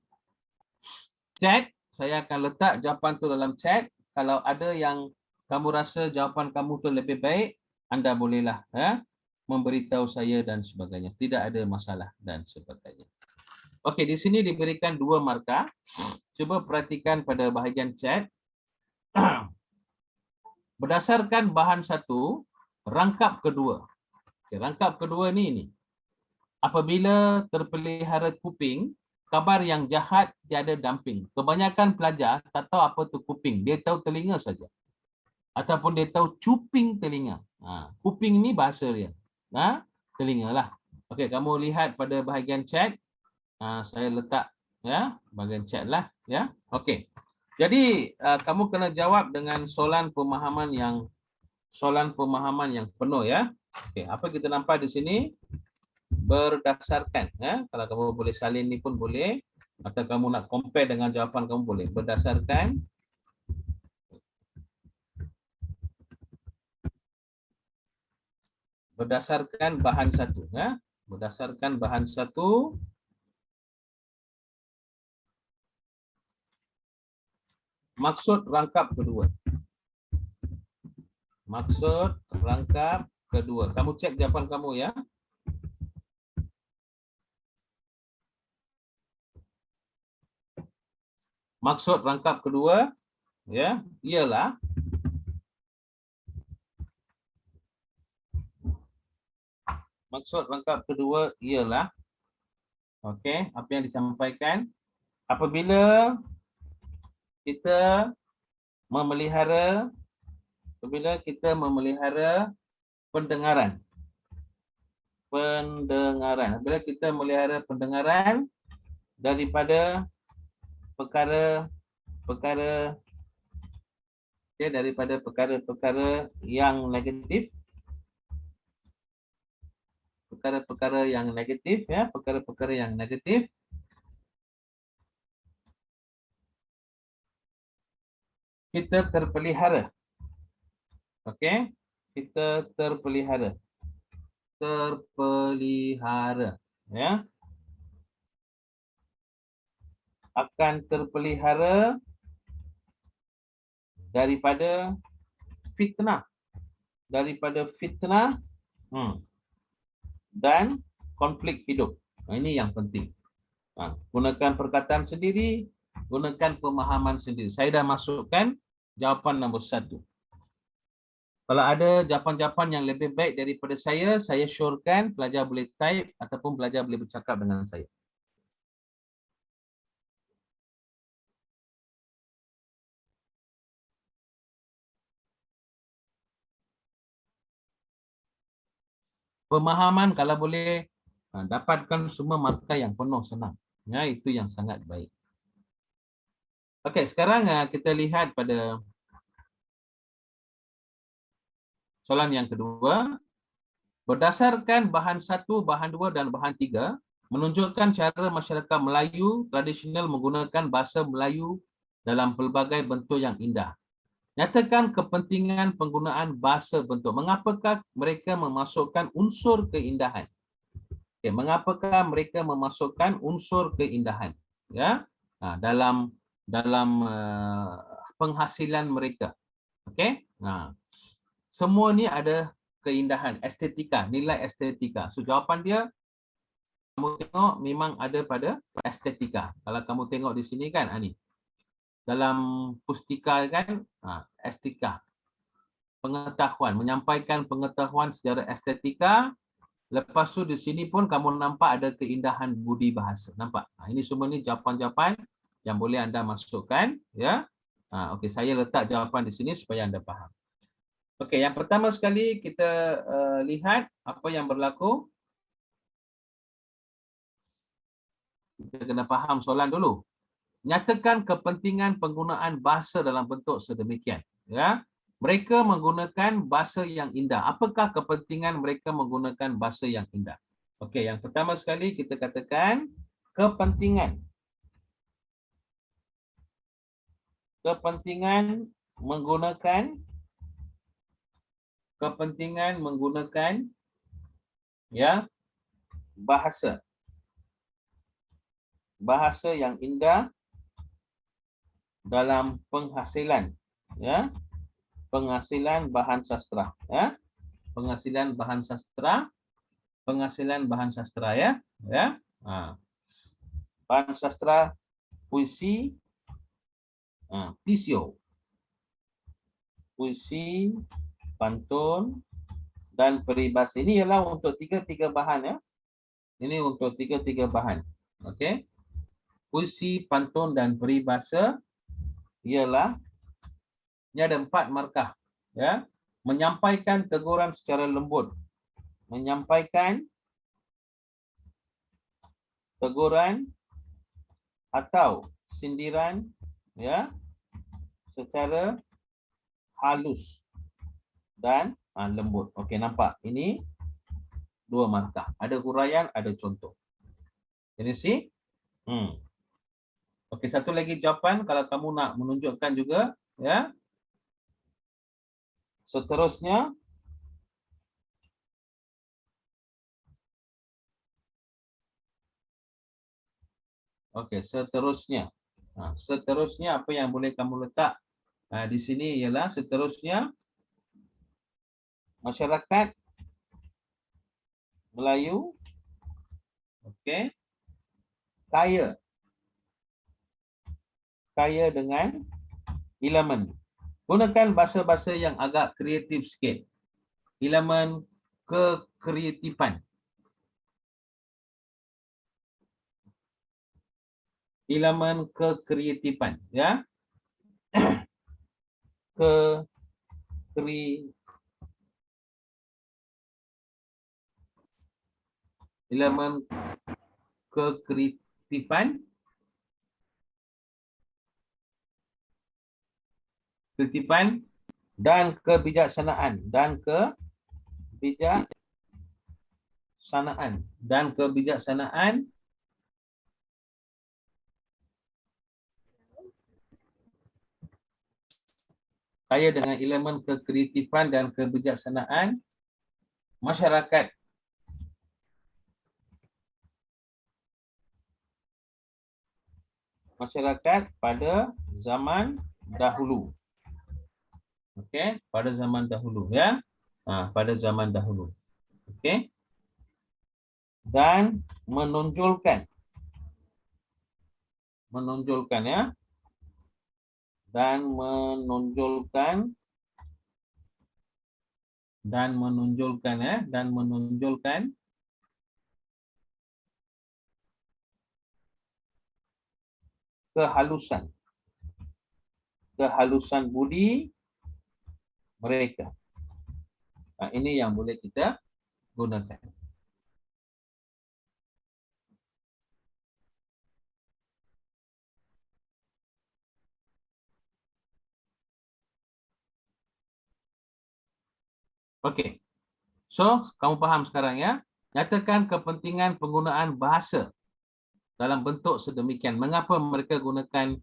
chat. Saya akan letak jawapan tu dalam chat. Kalau ada yang kamu rasa jawapan kamu tu lebih baik, anda bolehlah memberitahu saya dan sebagainya. Tidak ada masalah dan sebagainya. Okey, di sini diberikan 2 markah. Cuba perhatikan pada bahagian chat. Berdasarkan bahan 1, rangkap kedua. Okay, rangkap kedua ni. Apabila terpelihara kuping, kabar yang jahat tiada damping. Kebanyakan pelajar tak tahu apa tu kuping. Dia tahu telinga saja. Ataupun dia tahu cuping telinga. Kuping ni bahasa dia. Telinga lah. Okey, kamu lihat pada bahagian chat. Saya letak bahagian chat lah. Okey. Jadi kamu kena jawab dengan soalan pemahaman yang penuh ya. Okey, apa kita nampak di sini? Berdasarkan, kalau kamu boleh salin ni pun boleh, atau kamu nak compare dengan jawapan kamu boleh. Berdasarkan bahan 1, berdasarkan bahan 1, maksud rangkap kedua. Maksud rangkap kedua. Kamu cek jawapan kamu ya. Maksud rangkap kedua ialah okey, apa yang disampaikan apabila kita memelihara pendengaran. Apabila kita memelihara pendengaran daripada perkara-perkara yang negatif, perkara-perkara yang negatif, kita terpelihara. Okey, kita terpelihara ya. Akan terpelihara daripada fitnah dan konflik hidup. Ini yang penting. Gunakan perkataan sendiri, gunakan pemahaman sendiri. Saya dah masukkan jawapan nombor 1. Kalau ada jawapan-jawapan yang lebih baik daripada saya syorkan pelajar boleh type ataupun pelajar boleh bercakap dengan saya. Pemahaman kalau boleh dapatkan semua markah yang penuh senang. Itu yang sangat baik. Okey, sekarang kita lihat pada soalan yang kedua. Berdasarkan bahan 1, bahan 2 dan bahan 3, menunjukkan cara masyarakat Melayu tradisional menggunakan bahasa Melayu dalam pelbagai bentuk yang indah. Nyatakan kepentingan penggunaan bahasa bentuk. Mengapakah mereka memasukkan unsur keindahan? Okay, mengapakah mereka memasukkan unsur keindahan? Ya, dalam penghasilan mereka. Okey. Semua ni ada keindahan, estetika, nilai estetika. So jawapan dia, kamu tengok memang ada pada estetika. Kalau kamu tengok di sini kan, ni dalam pustika kan, estetika, pengetahuan, menyampaikan pengetahuan secara estetika. Lepas tu di sini pun kamu nampak ada keindahan budi bahasa. Nampak? Ini semua ni jawapan-jawapan yang boleh anda masukkan. Ya. Okey, saya letak jawapan di sini supaya anda faham. Okey, yang pertama sekali kita lihat apa yang berlaku. Kita kena faham soalan dulu. Nyatakan kepentingan penggunaan bahasa dalam bentuk sedemikian. Ya, mereka menggunakan bahasa yang indah. Apakah kepentingan mereka menggunakan bahasa yang indah? Okey, yang pertama sekali kita katakan kepentingan. Kepentingan menggunakan ya bahasa yang indah dalam penghasilan, ya, penghasilan bahan sastra, ya, penghasilan bahan sastra, ya, bahan sastra, puisi, pisio, puisi, pantun dan peribahasa. Ini ialah untuk tiga-tiga bahan, ya. Ini untuk tiga-tiga bahan. Okey. Puisi, pantun dan peribahasa ialah ini ada 4 markah, ya. Menyampaikan teguran secara lembut. Menyampaikan teguran atau sindiran, ya, secara halus dan lembut. Okey, nampak? Ini 2 markah. Ada huraian, ada contoh. Ini sih. Okey, satu lagi jawapan kalau kamu nak menunjukkan juga, ya. Seterusnya seterusnya. Seterusnya apa yang boleh kamu letak di sini ialah seterusnya masyarakat Melayu, okey, kaya dengan elemen. Gunakan bahasa-bahasa yang agak kreatif sikit. Elemen kekreatifan. Elemen kekreatifan, ya. Elemen kekreatifan, dan kebijaksanaan, kaya dengan elemen kekreatifan dan kebijaksanaan masyarakat pada zaman dahulu. Okey, pada zaman dahulu, ya. Pada zaman dahulu. Okey. Dan menonjolkan, ya. Dan menonjolkan, kehalusan budi mereka. Ini yang boleh kita gunakan. Okey. So, kamu faham sekarang ya? Nyatakan kepentingan penggunaan bahasa dalam bentuk sedemikian. Mengapa mereka gunakan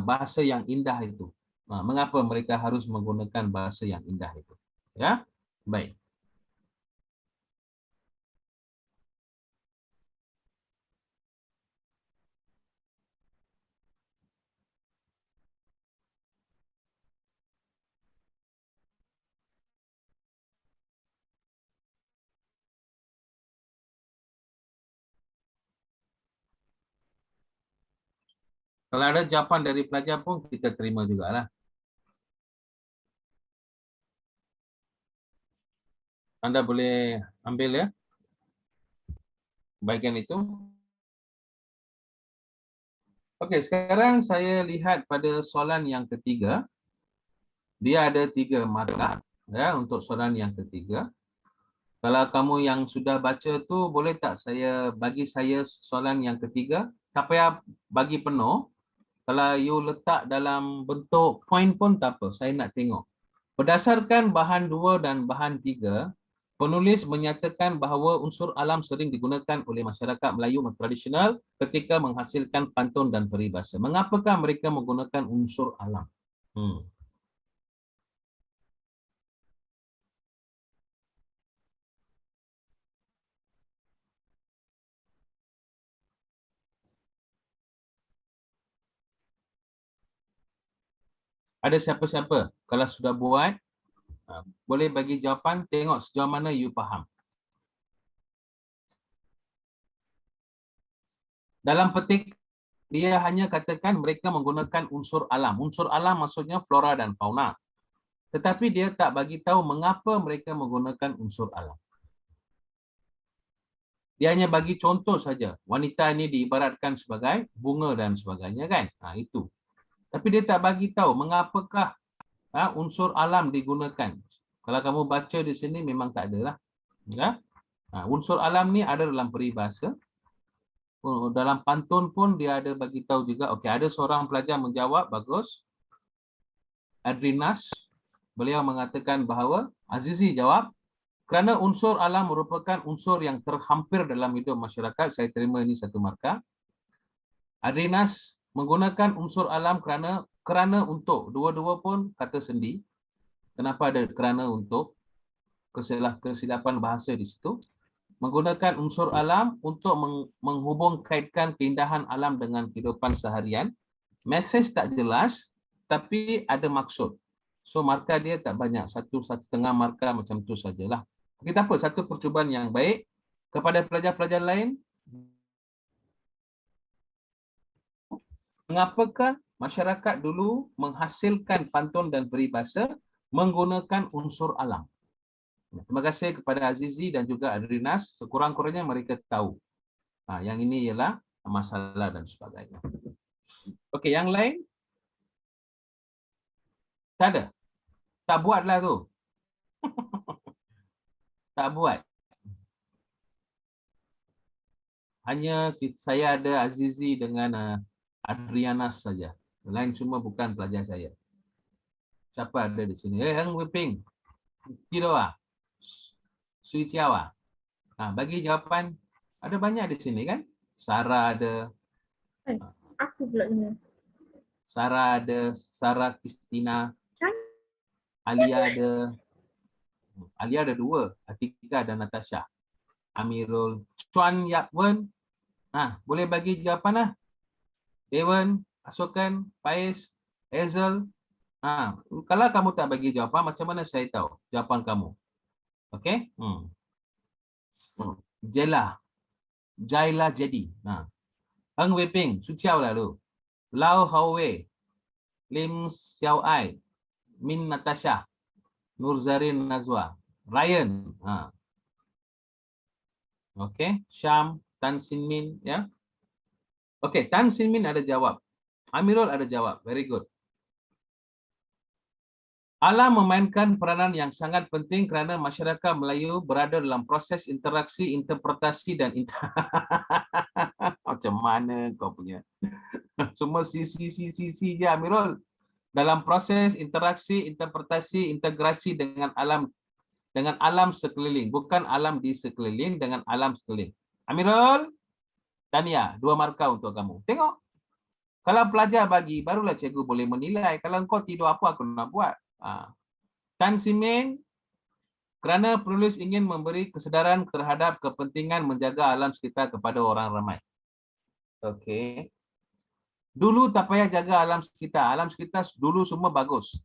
bahasa yang indah itu? Mengapa mereka harus menggunakan bahasa yang indah itu? Ya? Baik. Kalau ada jawapan dari pelajar pun kita terima jugalah. Anda boleh ambil ya bahagian itu. Okey, sekarang saya lihat pada soalan yang ketiga. Dia ada 3 markah ya untuk soalan yang ketiga. Kalau kamu yang sudah baca tu boleh tak bagi saya soalan yang ketiga? Tak payah bagi penuh. Kalau you letak dalam bentuk poin pun tak apa. Saya nak tengok. Berdasarkan bahan 2 dan bahan 3, penulis menyatakan bahawa unsur alam sering digunakan oleh masyarakat Melayu tradisional ketika menghasilkan pantun dan peribahasa. Mengapakah mereka menggunakan unsur alam? Ada siapa-siapa? Kalau sudah buat, boleh bagi jawapan, tengok sejauh mana you faham. Dalam petik, dia hanya katakan mereka menggunakan unsur alam. Unsur alam maksudnya flora dan fauna. Tetapi dia tak bagi tahu mengapa mereka menggunakan unsur alam. Dia hanya bagi contoh saja. Wanita ini diibaratkan sebagai bunga dan sebagainya kan. Itu. Tapi dia tak bagi tahu mengapakah unsur alam digunakan. Kalau kamu baca di sini memang tak ada lah. Ya? Unsur alam ni ada dalam peribahasa. Dalam pantun pun dia ada bagi tahu juga. Okey, ada seorang pelajar menjawab, bagus. Adrinas, beliau mengatakan bahawa, Azizi jawab, kerana unsur alam merupakan unsur yang terhampir dalam hidup masyarakat. Saya terima ini satu markah. Adrinas menggunakan unsur alam kerana untuk. Dua-dua pun kata sendi. Kenapa ada kerana untuk? Kesilapan bahasa di situ. Menggunakan unsur alam untuk menghubung kaitkan keindahan alam dengan kehidupan seharian. Mesej tak jelas, tapi ada maksud. So, markah dia tak banyak. Satu setengah markah macam tu sajalah. Kita apa? Satu percubaan yang baik. Kepada pelajar-pelajar lain, mengapakah masyarakat dulu menghasilkan pantun dan peribahasa menggunakan unsur alam? Terima kasih kepada Azizi dan juga Adrinas. Sekurang-kurangnya mereka tahu. Yang ini ialah masalah dan sebagainya. Okey, yang lain? Tak ada. Tak buatlah tu. Tak buat. Hanya saya ada Azizi dengan Adrianas saja. Lain semua bukan pelajar saya. Siapa ada di sini? Hang Wiping. Kira ah. Sui Chiao ah. Bagi jawapan. Ada banyak di sini kan? Sarah ada. Aku pula ni. Sarah ada. Sarah Kristina. Alia ada. Alia ada 2. Atika dan Natasha. Amirul. Chuan Yap Wen. Boleh bagi jawapan lah. Dewan, Asukan, Faiz, Hazel. Kalau kamu tak bagi jawapan, macam mana saya tahu jawapan kamu? Okey? Jela. Jaila jadi. Heng Wei-ping, Suciao lalu. Lau Hao-wei, Lim Xiao Ai, Min Natasha, Nurzarin Nazwa, Ryan. Okey, Syam, Tan Sin Min, ya. Okey, Tan Sin Min ada jawab. Amirul ada jawab. Very good. Alam memainkan peranan yang sangat penting kerana masyarakat Melayu berada dalam proses interaksi, interpretasi dan macam mana kau punya? Semua sisi je Amirul. Dalam proses interaksi, interpretasi, integrasi dengan alam dengan alam sekeliling, bukan alam di sekeliling, dengan alam sekeliling. Amirul, Tania, 2 markah untuk kamu. Tengok. Kalau pelajar bagi, barulah cikgu boleh menilai. Kalau kau tidur, apa aku nak buat? Tan Simin, kerana penulis ingin memberi kesedaran terhadap kepentingan menjaga alam sekitar kepada orang ramai. Okey. Dulu tak payah jaga alam sekitar. Alam sekitar dulu semua bagus.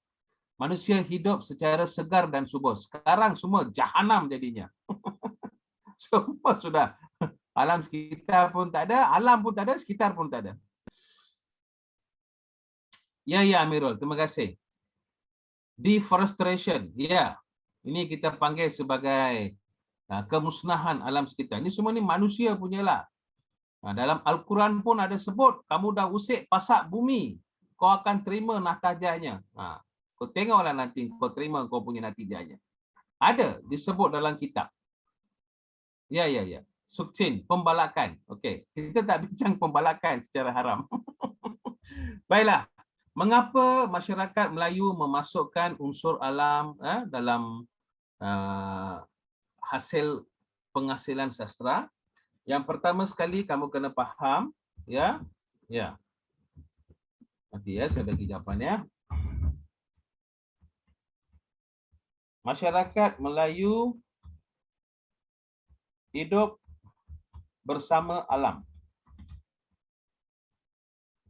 Manusia hidup secara segar dan subur. Sekarang semua jahanam jadinya. Semua sudah. Alam sekitar pun tak ada, alam pun tak ada, sekitar pun tak ada. Ya, Amirul. Terima kasih. Deforestation. Ya. Ini kita panggil sebagai kemusnahan alam sekitar. Ini semua ni manusia punyalah. Dalam Al-Quran pun ada sebut, kamu dah usik pasak bumi, kau akan terima natijahnya. Kau tengoklah nanti kau terima kau punya natijahnya. Ada disebut dalam kitab. Ya. Suktin, pembalakan. Okey, kita tak bincang pembalakan secara haram. Baiklah. Mengapa masyarakat Melayu memasukkan unsur alam dalam hasil penghasilan sastra? Yang pertama sekali kamu kena faham, ya. Nanti saya bagi jawapannya. Masyarakat Melayu hidup bersama alam.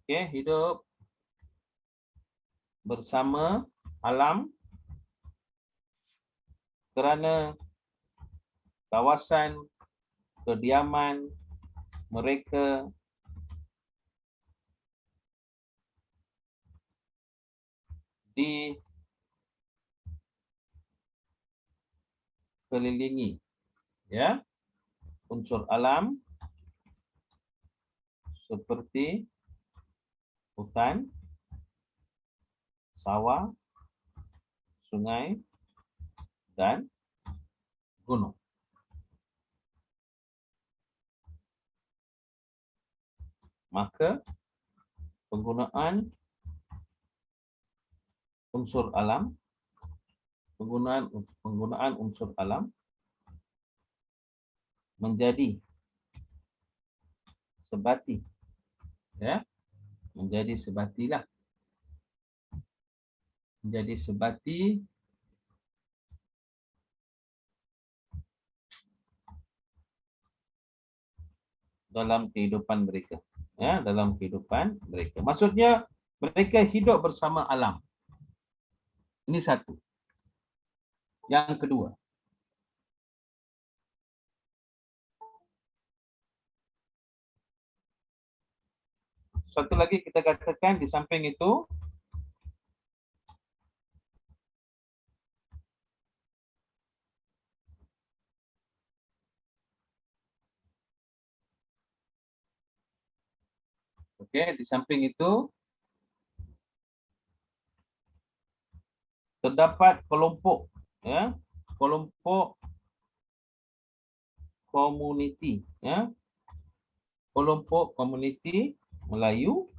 Okey, hidup bersama alam kerana kawasan kediaman mereka dikelilingi, ya, unsur alam seperti hutan, sawah, sungai, dan gunung. Maka penggunaan unsur alam, penggunaan unsur alam menjadi sebati, ya, menjadi sebatilah, menjadi sebati dalam kehidupan mereka, ya, dalam kehidupan mereka. Maksudnya mereka hidup bersama alam. Ini satu. Yang kedua, satu lagi kita katakan di samping itu, okey, di samping itu terdapat kelompok, ya, kelompok komuniti, ya, kelompok komuniti Melayu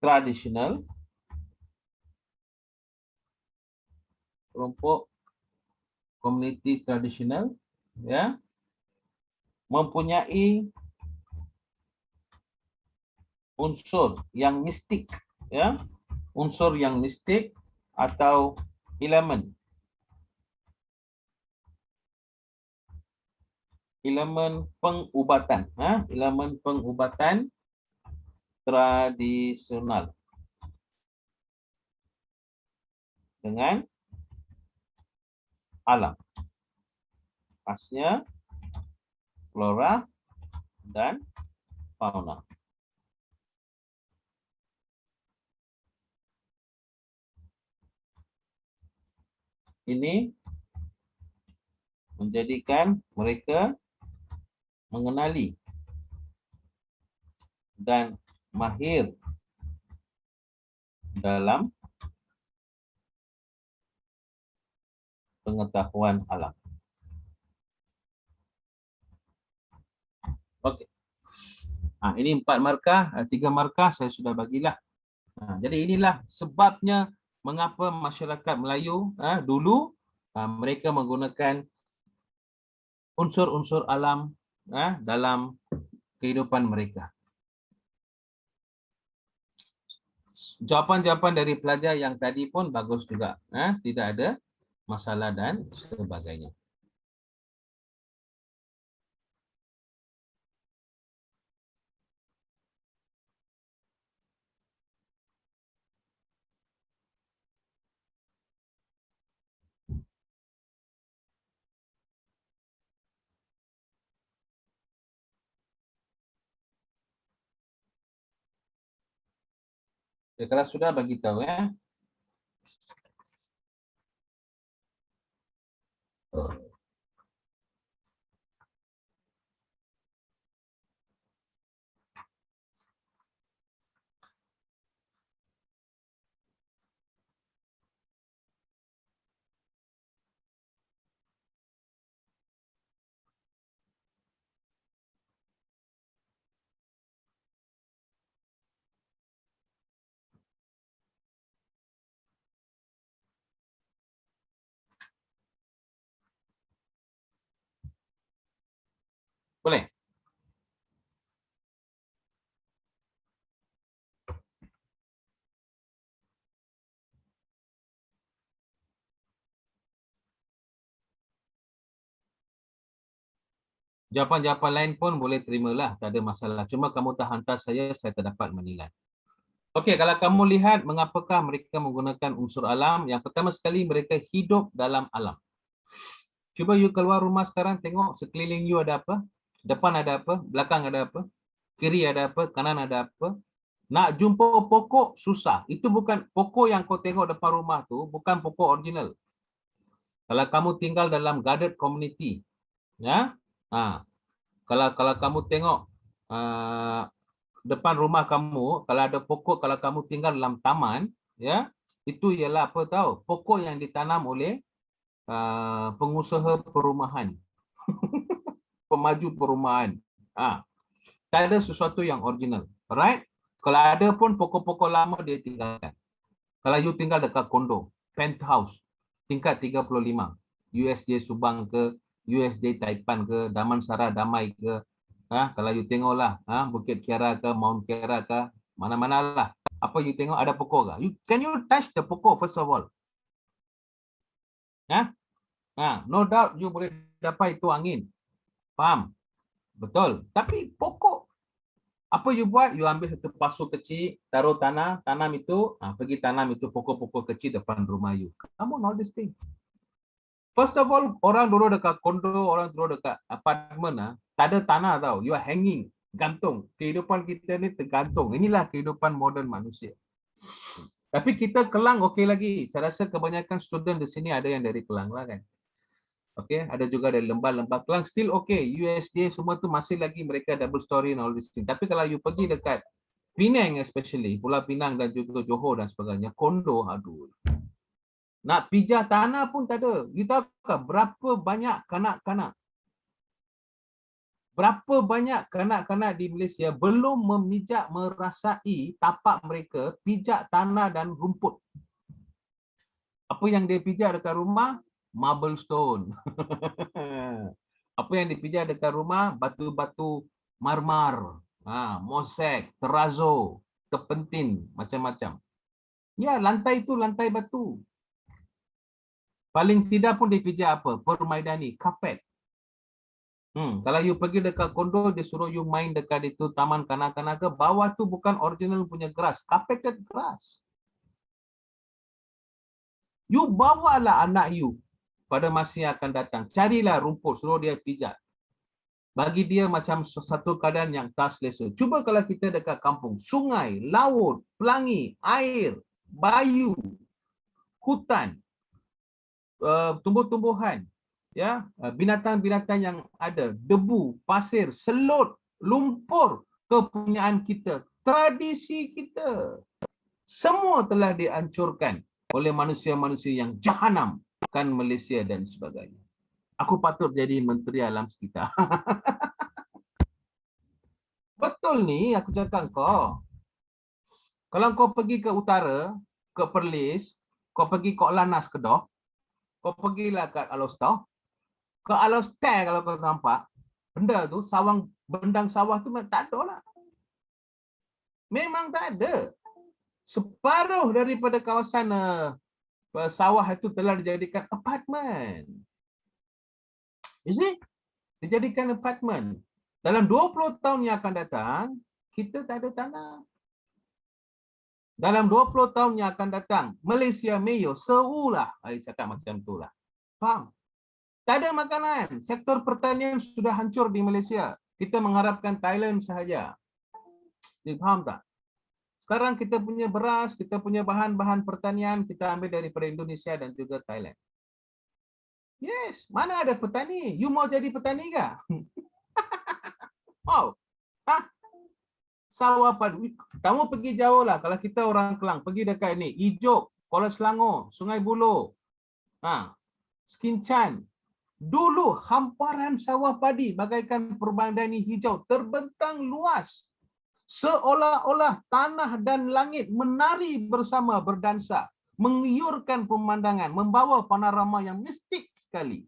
tradisional, kelompok komuniti tradisional, ya, mempunyai unsur yang mistik, ya, unsur yang mistik atau elemen pengubatan, elemen pengubatan tradisional dengan alam, khasnya flora dan fauna. Ini menjadikan mereka mengenali dan mahir dalam pengetahuan alam. Okey. Ini 4 markah, 3 markah saya sudah bagilah. Jadi inilah sebabnya mengapa masyarakat Melayu dulu mereka menggunakan unsur-unsur alam dalam kehidupan mereka. Jawapan-jawapan dari pelajar yang tadi pun bagus juga. Tidak ada masalah dan sebagainya. Ya, kalau sudah bagi tahu ya. Boleh. Jawapan-jawapan lain pun boleh terimalah, tak ada masalah. Cuma kamu tak hantar saya tak dapat menilai. Okey, kalau kamu lihat mengapakah mereka menggunakan unsur alam, yang pertama sekali mereka hidup dalam alam. Cuba you keluar rumah sekarang, tengok sekeliling you ada apa, depan ada apa, belakang ada apa, kiri ada apa, kanan ada apa. Nak jumpa pokok susah. Itu bukan pokok yang kau tengok depan rumah tu, bukan pokok original. Kalau kamu tinggal dalam guarded community, ya, kalau kamu tengok depan rumah kamu, kalau ada pokok, kalau kamu tinggal dalam taman, ya, itu ialah apa tahu? Pokok yang ditanam oleh pengusaha perumahan, pemaju perumahan. Tak ada sesuatu yang original. Alright? Kalau ada pun pokok-pokok lama dia tinggalkan. Kalau you tinggal dekat kondo, penthouse, tingkat 35, USJ Subang ke, USJ Taipan ke, Damansara Damai ke, kalau you tengoklah, Bukit Kiara ke, Mount Kiara ke, mana-mana lah. Apa you tengok ada pokok ke? Can you touch the pokok first of all? No doubt you boleh dapat itu angin. Faham? Betul. Tapi pokok, apa you buat? You ambil satu pasu kecil, taruh tanah, tanam itu, pergi tanam itu pokok-pokok kecil depan rumah you. Kamu know this thing. First of all, orang dulu dekat kondo, orang dulu dekat apartmen, tak ada tanah tau. You are hanging, gantung. Kehidupan kita ni tergantung. Inilah kehidupan moden manusia. Tapi kita Kelang okey lagi. Saya rasa kebanyakan student di sini ada yang dari Kelang lah kan. Okey, ada juga dari Lembah Kelang, still okey. USJ semua tu masih lagi mereka double story and all this thing. Tapi kalau you pergi dekat Penang especially, Pulau Pinang dan juga Johor dan sebagainya, kondo, aduh. Nak pijah tanah pun tak ada. You tahu ke berapa banyak kanak-kanak? Berapa banyak kanak-kanak di Malaysia belum memijak merasai tapak mereka pijak tanah dan rumput. Apa yang dia pijak dekat rumah? Marble stone. Apa yang dipijak dekat rumah? Batu-batu marmar, mosek, terrazzo, terpentin, macam-macam. Ya, lantai itu lantai batu. Paling tidak pun dipijak apa? Permaidani, kapet. Kalau you pergi dekat kondo, dia suruh you main dekat itu taman kanak-kanak ke, bawah tu bukan original punya grass, carpeted grass. You bawalah anak you pada masa yang akan datang. Carilah rumput, suruh dia pijak. Bagi dia macam satu keadaan yang tak selesa. Cuba kalau kita dekat kampung, sungai, laut, pelangi, air, bayu, hutan, tumbuh-tumbuhan, ya, binatang-binatang yang ada, debu, pasir, selut, lumpur, kepunyaan kita, tradisi kita, semua telah dihancurkan oleh manusia-manusia yang jahanamkan Malaysia dan sebagainya. Aku patut jadi menteri alam sekitar. Betul ni aku cakap kau. Kalau kau pergi ke utara, ke Perlis, Kau pergi Kok Lanas Kedah, kau pergilah kat Alostar. Ke Alostar kalau kau nampak, benda tu, bendang sawah tu tak ada lah. Memang tak ada. Separuh daripada kawasan sawah itu telah dijadikan apartmen. You see? Dijadikan apartmen. Dalam 20 tahun yang akan datang, kita tak ada tanah. Dalam 20 tahun yang akan datang, Malaysia Melayu seulah. Saya cakap macam itulah. Faham? Tak ada makanan. Sektor pertanian sudah hancur di Malaysia. Kita mengharapkan Thailand sahaja. Faham tak? Sekarang kita punya beras, kita punya bahan-bahan pertanian, kita ambil daripada Indonesia dan juga Thailand. Yes, mana ada petani? You mau jadi petani ke? Mau? Hah? Sawah padu. Kamu pergi jauh lah. Kalau kita orang Kelang, pergi dekat ini. Ijuk, Kuala Selangor, Sungai Buloh, Skinchan. Dulu hamparan sawah padi bagaikan perbandani hijau terbentang luas. Seolah-olah tanah dan langit menari bersama berdansa, mengiurkan pemandangan, membawa panorama yang mistik sekali.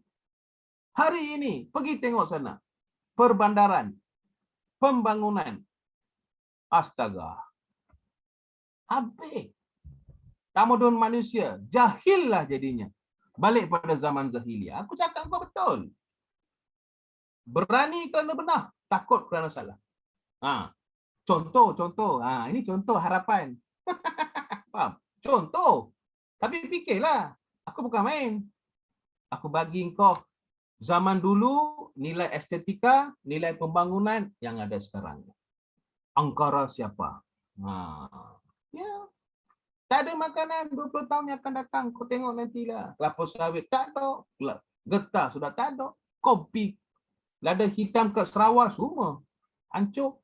Hari ini, pergi tengok sana. Perbandaran, pembangunan. Astaga. Habis. Tamadun manusia, jahillah jadinya. Balik pada zaman Jahiliyah. Aku cakap kau betul. Berani kerana benar, takut kerana salah. Contoh. Ini contoh harapan. Faham? Contoh. Tapi fikirlah. Aku bukan main. Aku bagi kau zaman dulu, nilai estetika, nilai pembangunan yang ada sekarang. Angkara siapa? Ya. Tak ada makanan 20 tahun yang akan datang. Kau tengok nantilah. Kelapa sawit tak ada. Getah sudah tak ada. Kopi. Lada hitam kat Sarawak semua hancur.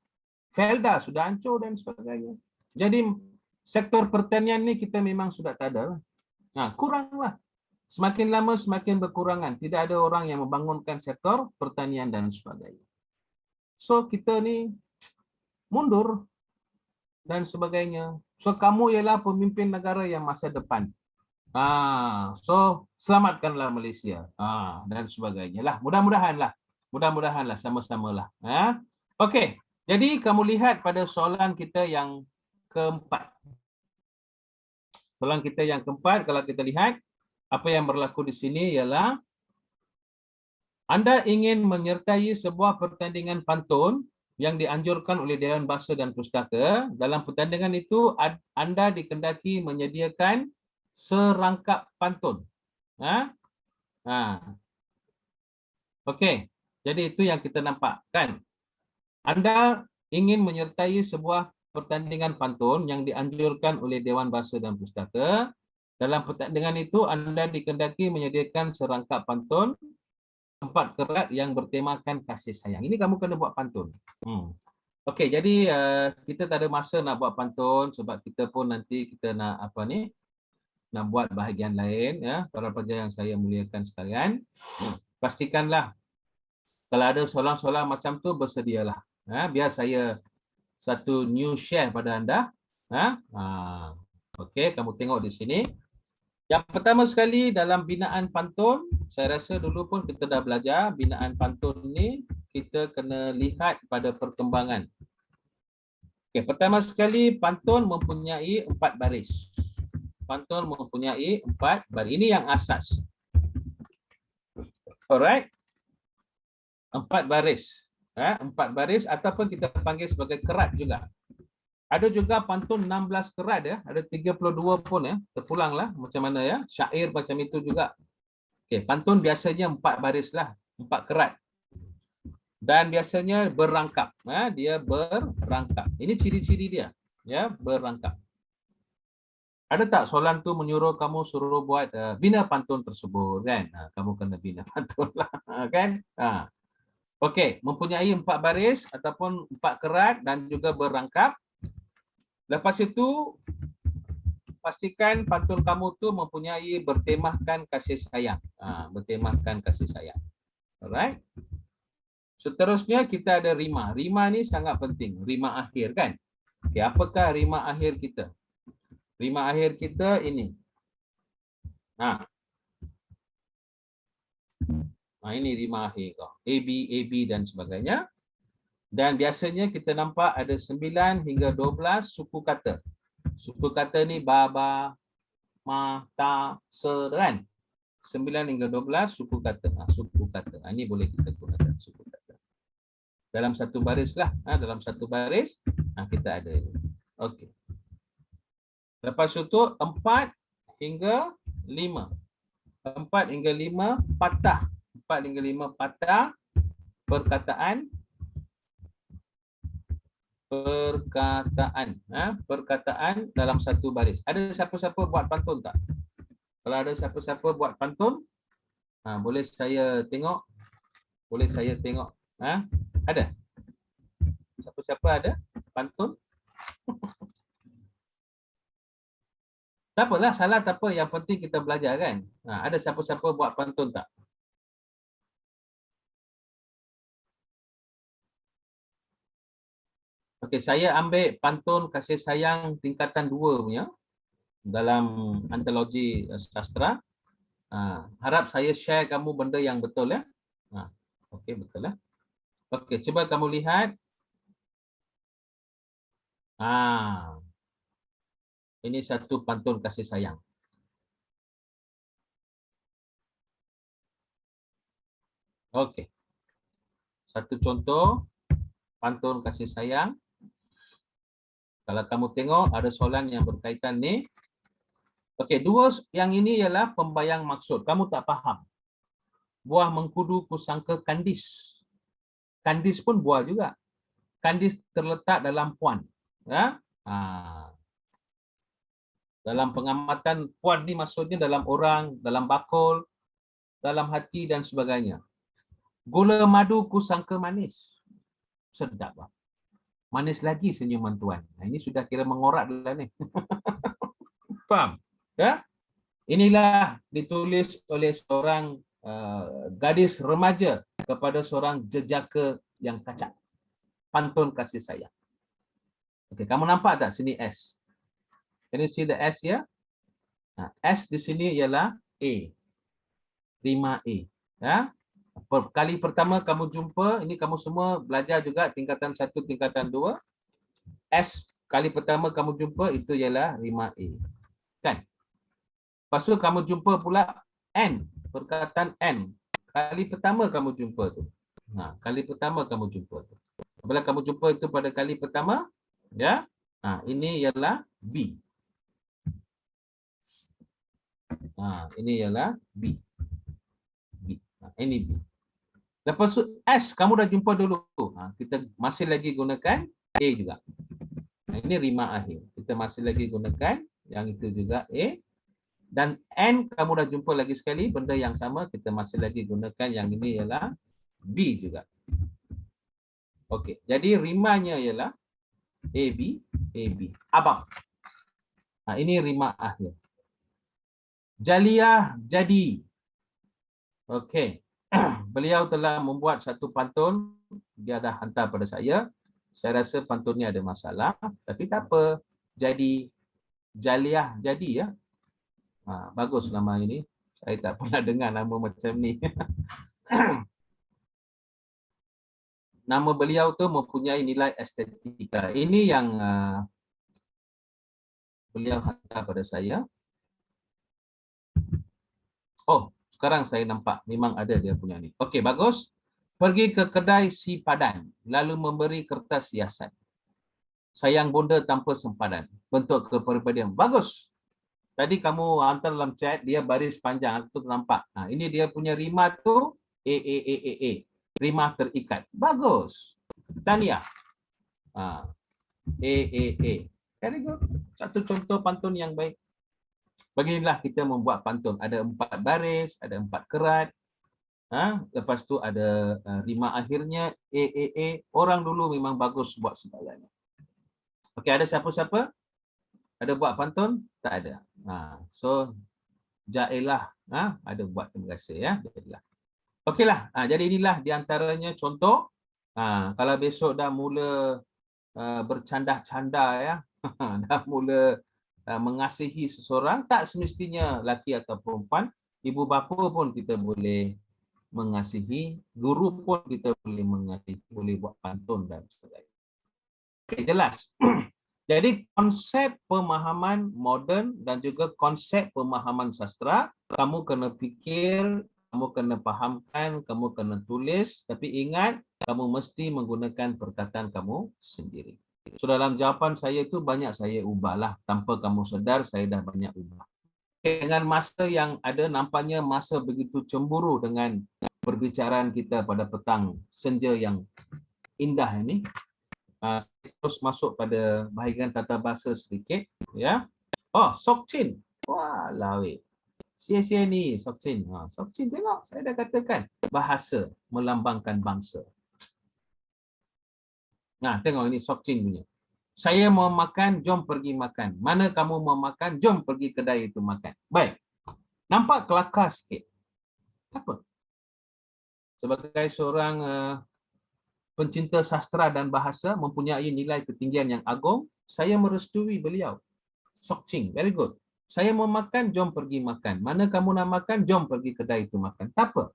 Felda sudah hancur dan sebagainya. Jadi sektor pertanian ni kita memang sudah tak ada. Kuranglah. Semakin lama semakin berkurangan. Tidak ada orang yang membangunkan sektor pertanian dan sebagainya. So kita ni mundur dan sebagainya. So kamu ialah pemimpin negara yang masa depan. So selamatkanlah Malaysia. Dan sebagainya lah. Mudah-mudahanlah sama-samalah. Okey. Jadi kamu lihat pada soalan kita yang keempat. Soalan kita yang keempat, kalau kita lihat apa yang berlaku di sini ialah Anda ingin menyertai sebuah pertandingan pantun yang dianjurkan oleh Dewan Bahasa dan Pustaka. Dalam pertandingan itu Anda dikendaki menyediakan serangkap pantun. Okey. Jadi itu yang kita nampak kan. Anda ingin menyertai sebuah pertandingan pantun yang dianjurkan oleh Dewan Bahasa dan Pustaka. Dalam pertandingan itu Anda dikendaki menyediakan serangkap pantun 4 kerat yang bertemakan kasih sayang. Ini kamu kena buat pantun. Okey, jadi kita tak ada masa nak buat pantun sebab kita pun nanti kita nak nak buat bahagian lain ya. Para pelajar yang saya muliakan sekalian, pastikanlah kalau ada soalan-soalan macam tu bersedialah. Biar saya satu new share pada anda. Okey, kamu tengok di sini. Yang pertama sekali dalam binaan pantun, saya rasa dulu pun kita dah belajar binaan pantun ni kita kena lihat pada perkembangan. Okey, pertama sekali pantun mempunyai 4 baris. Pantun mempunyai 4 baris. Ini yang asas. Alright. 4 baris. 4 baris ataupun kita panggil sebagai kerat juga. Ada juga pantun 16 kerat ya, ada 32 pun ya. Terpulanglah macam mana ya, syair macam itu juga. Okey, pantun biasanya 4 baris lah, 4 kerat. Dan biasanya berangkap, dia berangkap. Ini ciri-ciri dia, ya, berangkap. Ada tak soalan tu menyuruh kamu suruh buat bina pantun tersebut kan? Kamu kena bina pantun lah kan? Okey, mempunyai 4 baris ataupun 4 kerat dan juga berangkap. Lepas itu pastikan pantun kamu tu mempunyai bertemahkan kasih sayang. Bertemahkan kasih sayang. Alright. Seterusnya kita ada rima. Rima ni sangat penting. Rima akhir kan? Okey, apakah rima akhir kita? Rima akhir kita ini. Nah, ini rima akhir kau. AB dan sebagainya. Dan biasanya kita nampak ada 9 hingga 12 suku kata. Suku kata ni baba, ma, ta, se, kan? 9 hingga 12 suku kata. Suku kata. Ini boleh kita gunakan suku kata. Dalam satu baris lah. Dalam satu baris kita ada ini. Okey. Lepas itu 4 hingga 5. 4 hingga 5 patah. 4 hingga 5 patah perkataan dalam satu baris. Ada siapa-siapa buat pantun tak? Kalau ada siapa-siapa buat pantun, boleh saya tengok. Boleh saya tengok. Ada? Siapa-siapa ada pantun? Tak apalah, salah tak apa. Yang penting kita belajar kan. Ada siapa-siapa buat pantun tak? Okey, saya ambil pantun kasih sayang tingkatan 2 punya dalam antologi sastra. Harap saya share kamu benda yang betul ya. Okey, betul lah. Okey, cuba kamu lihat. Ini satu pantun kasih sayang. Okey. Satu contoh pantun kasih sayang. Kalau kamu tengok ada soalan yang berkaitan ni. Okey, dua yang ini ialah pembayang maksud. Kamu tak faham. Buah mengkudu kusangka kandis. Kandis pun buah juga. Kandis terletak dalam puan. Ya? Dalam pengamatan puan ni maksudnya dalam orang, dalam bakul, dalam hati dan sebagainya. Gula madu kusangka manis. Sedap lah. Manis lagi senyuman tuan. Ini sudah kira mengorak dah ni. Faham? Ya? Inilah ditulis oleh seorang gadis remaja kepada seorang jejaka yang kacak. Pantun kasih sayang. Okey, kamu nampak tak sini S? Can you see the S here? S di sini ialah A. Rima A. Ya? Kali pertama kamu jumpa, ini kamu semua belajar juga tingkatan 1, tingkatan 2. S kali pertama kamu jumpa itu ialah rima A. Kan? Lepas tu kamu jumpa pula N, perkataan N. Kali pertama kamu jumpa tu. Kali pertama kamu jumpa tu. Bila kamu jumpa itu pada kali pertama, ya. Ini ialah B. Ini ialah B. Ini B. Lepas tu S kamu dah jumpa dulu. Kita masih lagi gunakan A juga. Ini rima akhir. Kita masih lagi gunakan yang itu juga A. Dan N kamu dah jumpa lagi sekali benda yang sama, kita masih lagi gunakan yang ini ialah B juga. Okey, jadi rimanya ialah AB, AB. Abang. Ini rima akhir. Jaliah jadi. Okey. Beliau telah membuat satu pantun, dia dah hantar pada saya. Saya rasa pantunnya ada masalah, tapi tak apa. Jadi Jaliah jadi ya. Bagus nama ini. Saya tak pernah dengar nama macam ni. Nama beliau tu mempunyai nilai estetika. Ini yang beliau hantar pada saya. Oh, sekarang saya nampak memang ada dia punya ni. Okey, bagus. Pergi ke kedai si padan, lalu memberi kertas hiasan. Sayang bonda tanpa sempadan. Bentuk kepribadian. Bagus. Tadi kamu hantar dalam chat, dia baris panjang. Aku nampak. Ini dia punya rima tu A. Rima terikat. Bagus. Tahniah. A. Very good. Satu contoh pantun yang baik. Beginilah kita membuat pantun. Ada 4 baris, ada 4 kerat. Lepas tu ada rima akhirnya A. Orang dulu memang bagus buat segalanya. Okey, ada siapa-siapa? Ada buat pantun? Tak ada. So Jailah ada buat, terima kasih ya. Okeylah. Jadi inilah di antaranya contoh. Kalau besok dah mula bercanda-canda ya. Dah mula mengasihi seseorang, tak semestinya lelaki atau perempuan, ibu bapa pun kita boleh mengasihi, guru pun kita boleh mengasihi, boleh buat pantun dan sebagainya. Okay, jelas. Jadi konsep pemahaman moden dan juga konsep pemahaman sastra, kamu kena fikir, kamu kena fahamkan, kamu kena tulis, tapi ingat, kamu mesti menggunakan perkataan kamu sendiri. So dalam jawapan saya itu banyak saya ubahlah, tanpa kamu sedar saya dah banyak ubah. Dengan masa yang ada, nampaknya masa begitu cemburu dengan perbicaraan kita pada petang senja yang indah ini. Terus masuk pada bahagian tata bahasa sedikit, ya. Oh, Sokchin. Wah, lawe. Sia-sia ni Sokchin. Sokchin tengok, saya dah katakan bahasa melambangkan bangsa. Nah, tengok ini Sokchin punya. Saya mau makan, jom pergi makan. Mana kamu mau makan, jom pergi kedai itu makan. Baik. Nampak kelakar sikit. Tak apa. Sebagai seorang pencinta sastra dan bahasa mempunyai nilai ketinggian yang agung, saya merestui beliau. Sokchin, very good. Saya mau makan, jom pergi makan. Mana kamu nak makan, jom pergi kedai itu makan. Tak apa.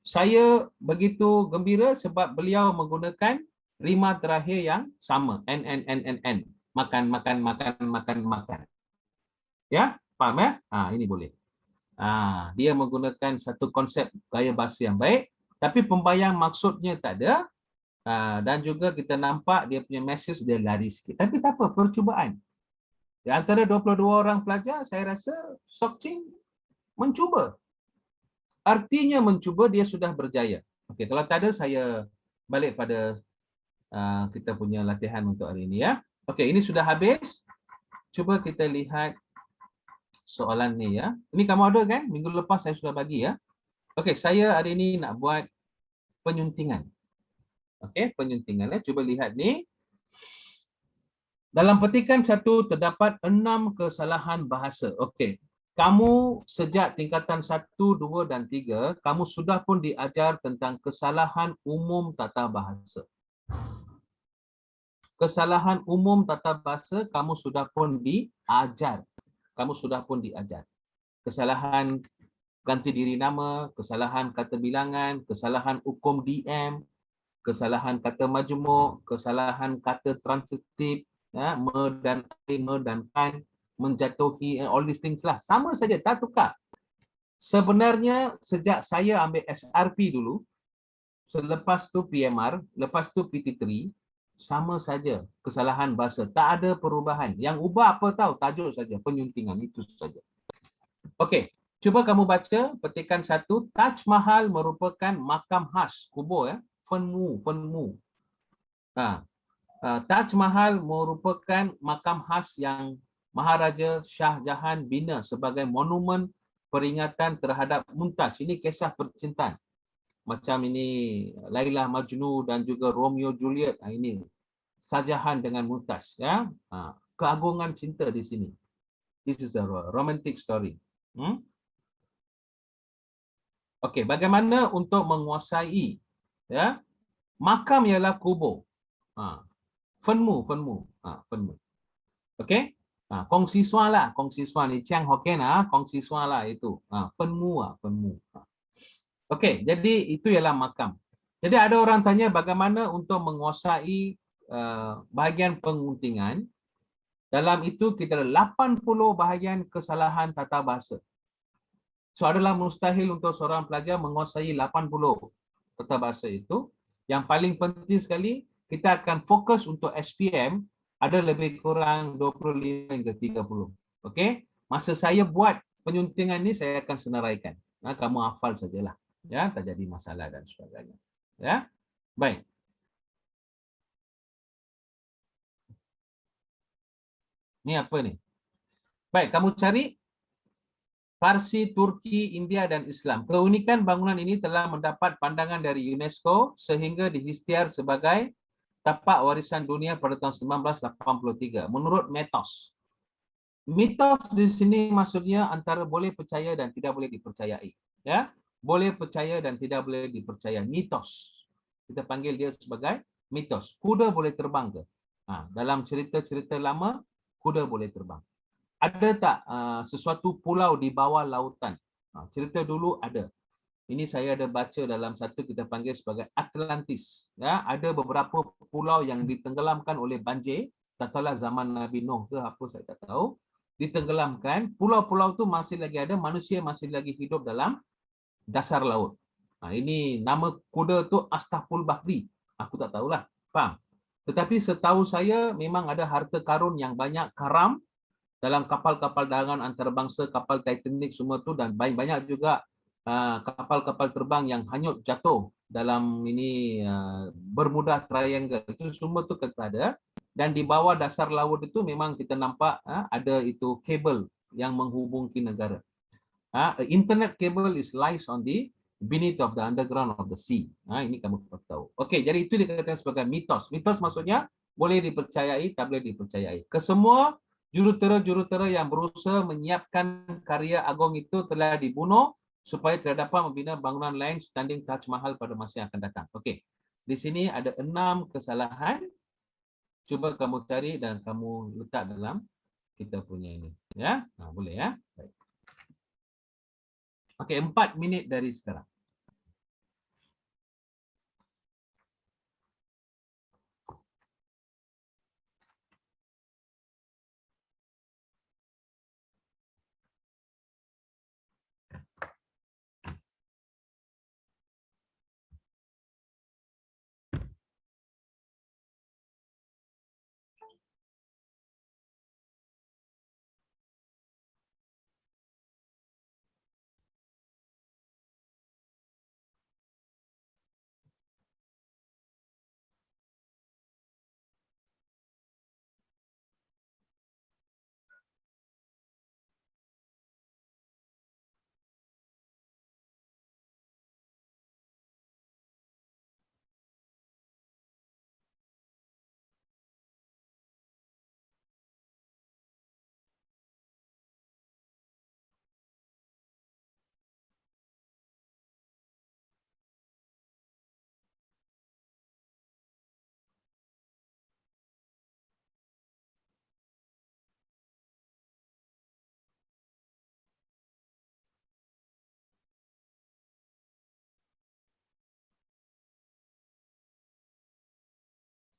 Saya begitu gembira sebab beliau menggunakan rima terakhir yang sama. N. Makan, makan, makan, makan, makan. Ya, faham ya? Ini boleh. Dia menggunakan satu konsep gaya bahasa yang baik, tapi pembayang maksudnya tak ada. Dan juga kita nampak dia punya message dia lari sikit. Tapi tak apa, percubaan. Di antara 22 orang pelajar, saya rasa Sokchin mencuba. Artinya mencuba, dia sudah berjaya. Okey, kalau tak ada, saya balik pada kita punya latihan untuk hari ini, ya. Okey, ini sudah habis. Cuba kita lihat soalan ni, ya. Ini kamu ada kan? Minggu lepas saya sudah bagi, ya. Okey, saya hari ini nak buat penyuntingan. Okey, penyuntingan, ya. Cuba lihat ni. Dalam petikan 1 terdapat 6 kesalahan bahasa. Okey. Kamu sejak tingkatan 1, 2 dan 3, kamu sudah pun diajar tentang kesalahan umum tata bahasa. Kesalahan umum tata bahasa kamu sudah pun diajar. Kamu sudah pun diajar. Kesalahan ganti diri nama, kesalahan kata bilangan, kesalahan hukum DM, kesalahan kata majmuk, kesalahan kata transitif, ya, me dan kan, menjatuhi, all these things lah. Sama saja, tak tukar. Sebenarnya sejak saya ambil SRP dulu, selepas tu PMR, lepas tu PT3, sama saja kesalahan bahasa. Tak ada perubahan. Yang ubah apa tahu? Tajuk saja, penyuntingan, itu saja. Okey, cuba kamu baca petikan 1. Taj Mahal merupakan makam khas kubur, ya. Fenmu. Taj Mahal merupakan makam khas yang Maharaja Shah Jahan bina sebagai monumen peringatan terhadap Mumtaz. Ini kisah percintaan. Macam ini Laila Majnu dan juga Romeo Juliet. Ini Shah Jahan dengan Mumtaz, ya. Keagungan cinta di sini. This is a romantic story. Okey, bagaimana untuk menguasai, ya? Makam ialah kubur. Fenmu. Okey? Kongsi sua lah, kongsi sua ni Chiang Hokkien kongsi sua lah itu. Fenmu. Okey, jadi itu ialah makam. Jadi ada orang tanya bagaimana untuk menguasai bahagian penguntingan. Dalam itu kita ada 80 bahagian kesalahan tata bahasa. So adalah mustahil untuk seorang pelajar menguasai 80 tata bahasa itu. Yang paling penting sekali, kita akan fokus untuk SPM ada lebih kurang 25 hingga 30. Okey? Masa saya buat penyuntingan ni saya akan senaraikan. Kamu hafal sajalah. Ya, tak jadi masalah dan sebagainya. Ya. Baik. Ni apa ni? Baik, kamu cari Parsi, Turki, India dan Islam. Keunikan bangunan ini telah mendapat pandangan dari UNESCO sehingga diisytihar sebagai tapak warisan dunia pada tahun 1983 menurut Mitos. Mitos di sini maksudnya antara boleh percaya dan tidak boleh dipercayai, ya. Boleh percaya dan tidak boleh dipercaya. Mitos. Kita panggil dia sebagai mitos. Kuda boleh terbang ke? Dalam cerita-cerita lama kuda boleh terbang. Ada tak sesuatu pulau di bawah lautan? Cerita dulu ada. Ini saya ada baca dalam satu kita panggil sebagai Atlantis. Ya, ada beberapa pulau yang ditenggelamkan oleh banjir. Tak tahulah zaman Nabi Nuh ke apa saya tak tahu. Ditenggelamkan. Pulau-pulau tu masih lagi ada. Manusia masih lagi hidup dalam dasar laut. Ini nama kuda tu Astaful Bahri. Aku tak tahulah. Faham? Tetapi setahu saya memang ada harta karun yang banyak karam dalam kapal-kapal dagangan antarabangsa, kapal Titanic semua tu, dan banyak juga kapal-kapal terbang yang hanyut jatuh dalam ini Bermuda Triangle. Itu semua tu kita ada. Dan di bawah dasar laut itu memang kita nampak ada itu kabel yang menghubungkan negara. Internet cable is lies on the beneath of the underground of the sea. Ini kamu tahu. Okey, jadi itu dikatakan sebagai mitos. Mitos maksudnya boleh dipercayai, tak boleh dipercayai. Kesemua jurutera-jurutera yang berusaha menyiapkan karya agung itu telah dibunuh supaya tidak dapat membina bangunan lain standing Taj Mahal pada masa yang akan datang. Okey. Di sini ada 6 kesalahan. Cuba kamu cari dan kamu letak dalam kita punya ini. Ya, boleh ya. Baik. Okey, 4 minit dari sekarang.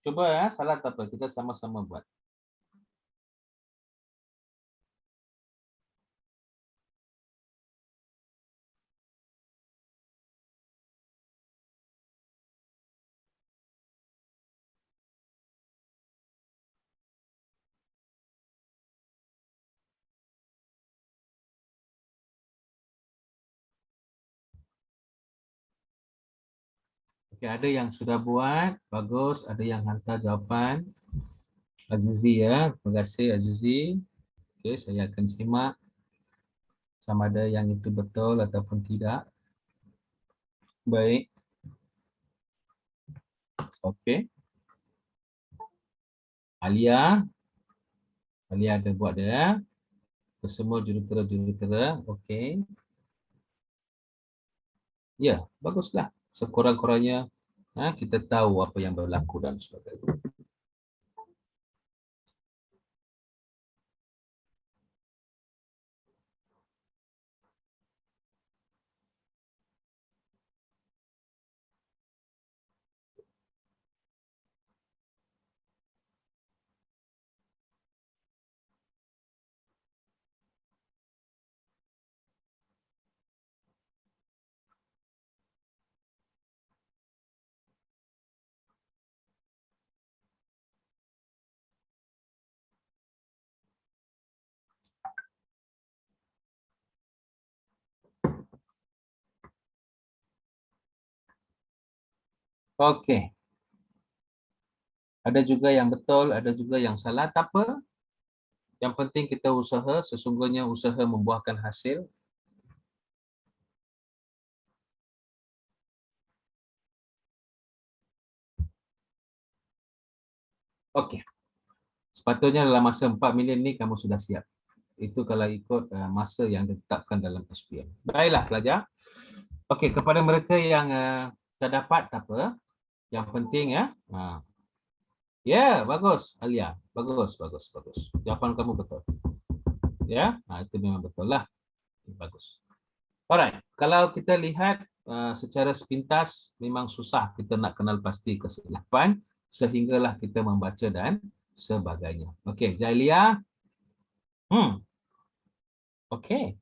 Cuba ya, salah tak apa, kita sama-sama buat. Okey, ada yang sudah buat, bagus. Ada yang hantar jawapan. Azizi ya, terima kasih Azizi. Okey, saya akan simak sama ada yang itu betul ataupun tidak. Baik. Okey. Alia. Alia ada buat dia. Kesemua jurutera-jurutera. Okey. Ya, baguslah. Sekurang-kurangnya kita tahu apa yang berlaku dan sebagainya. Okey. Ada juga yang betul, ada juga yang salah. Tak apa. Yang penting kita usaha, sesungguhnya usaha membuahkan hasil. Okey. Sepatutnya dalam masa 4 minit ni kamu sudah siap. Itu kalau ikut masa yang ditetapkan dalam SPM. Baiklah pelajar. Okey, kepada mereka yang tak dapat, tak apa. Yang penting ya. Ya, bagus Alia. Bagus, bagus, bagus. Jawapan kamu betul. Ya, itu memang betul lah. Bagus. Alright, kalau kita lihat secara sepintas memang susah kita nak kenal pasti kesilapan sehinggalah kita membaca dan sebagainya. Okey, Jailia. Okey.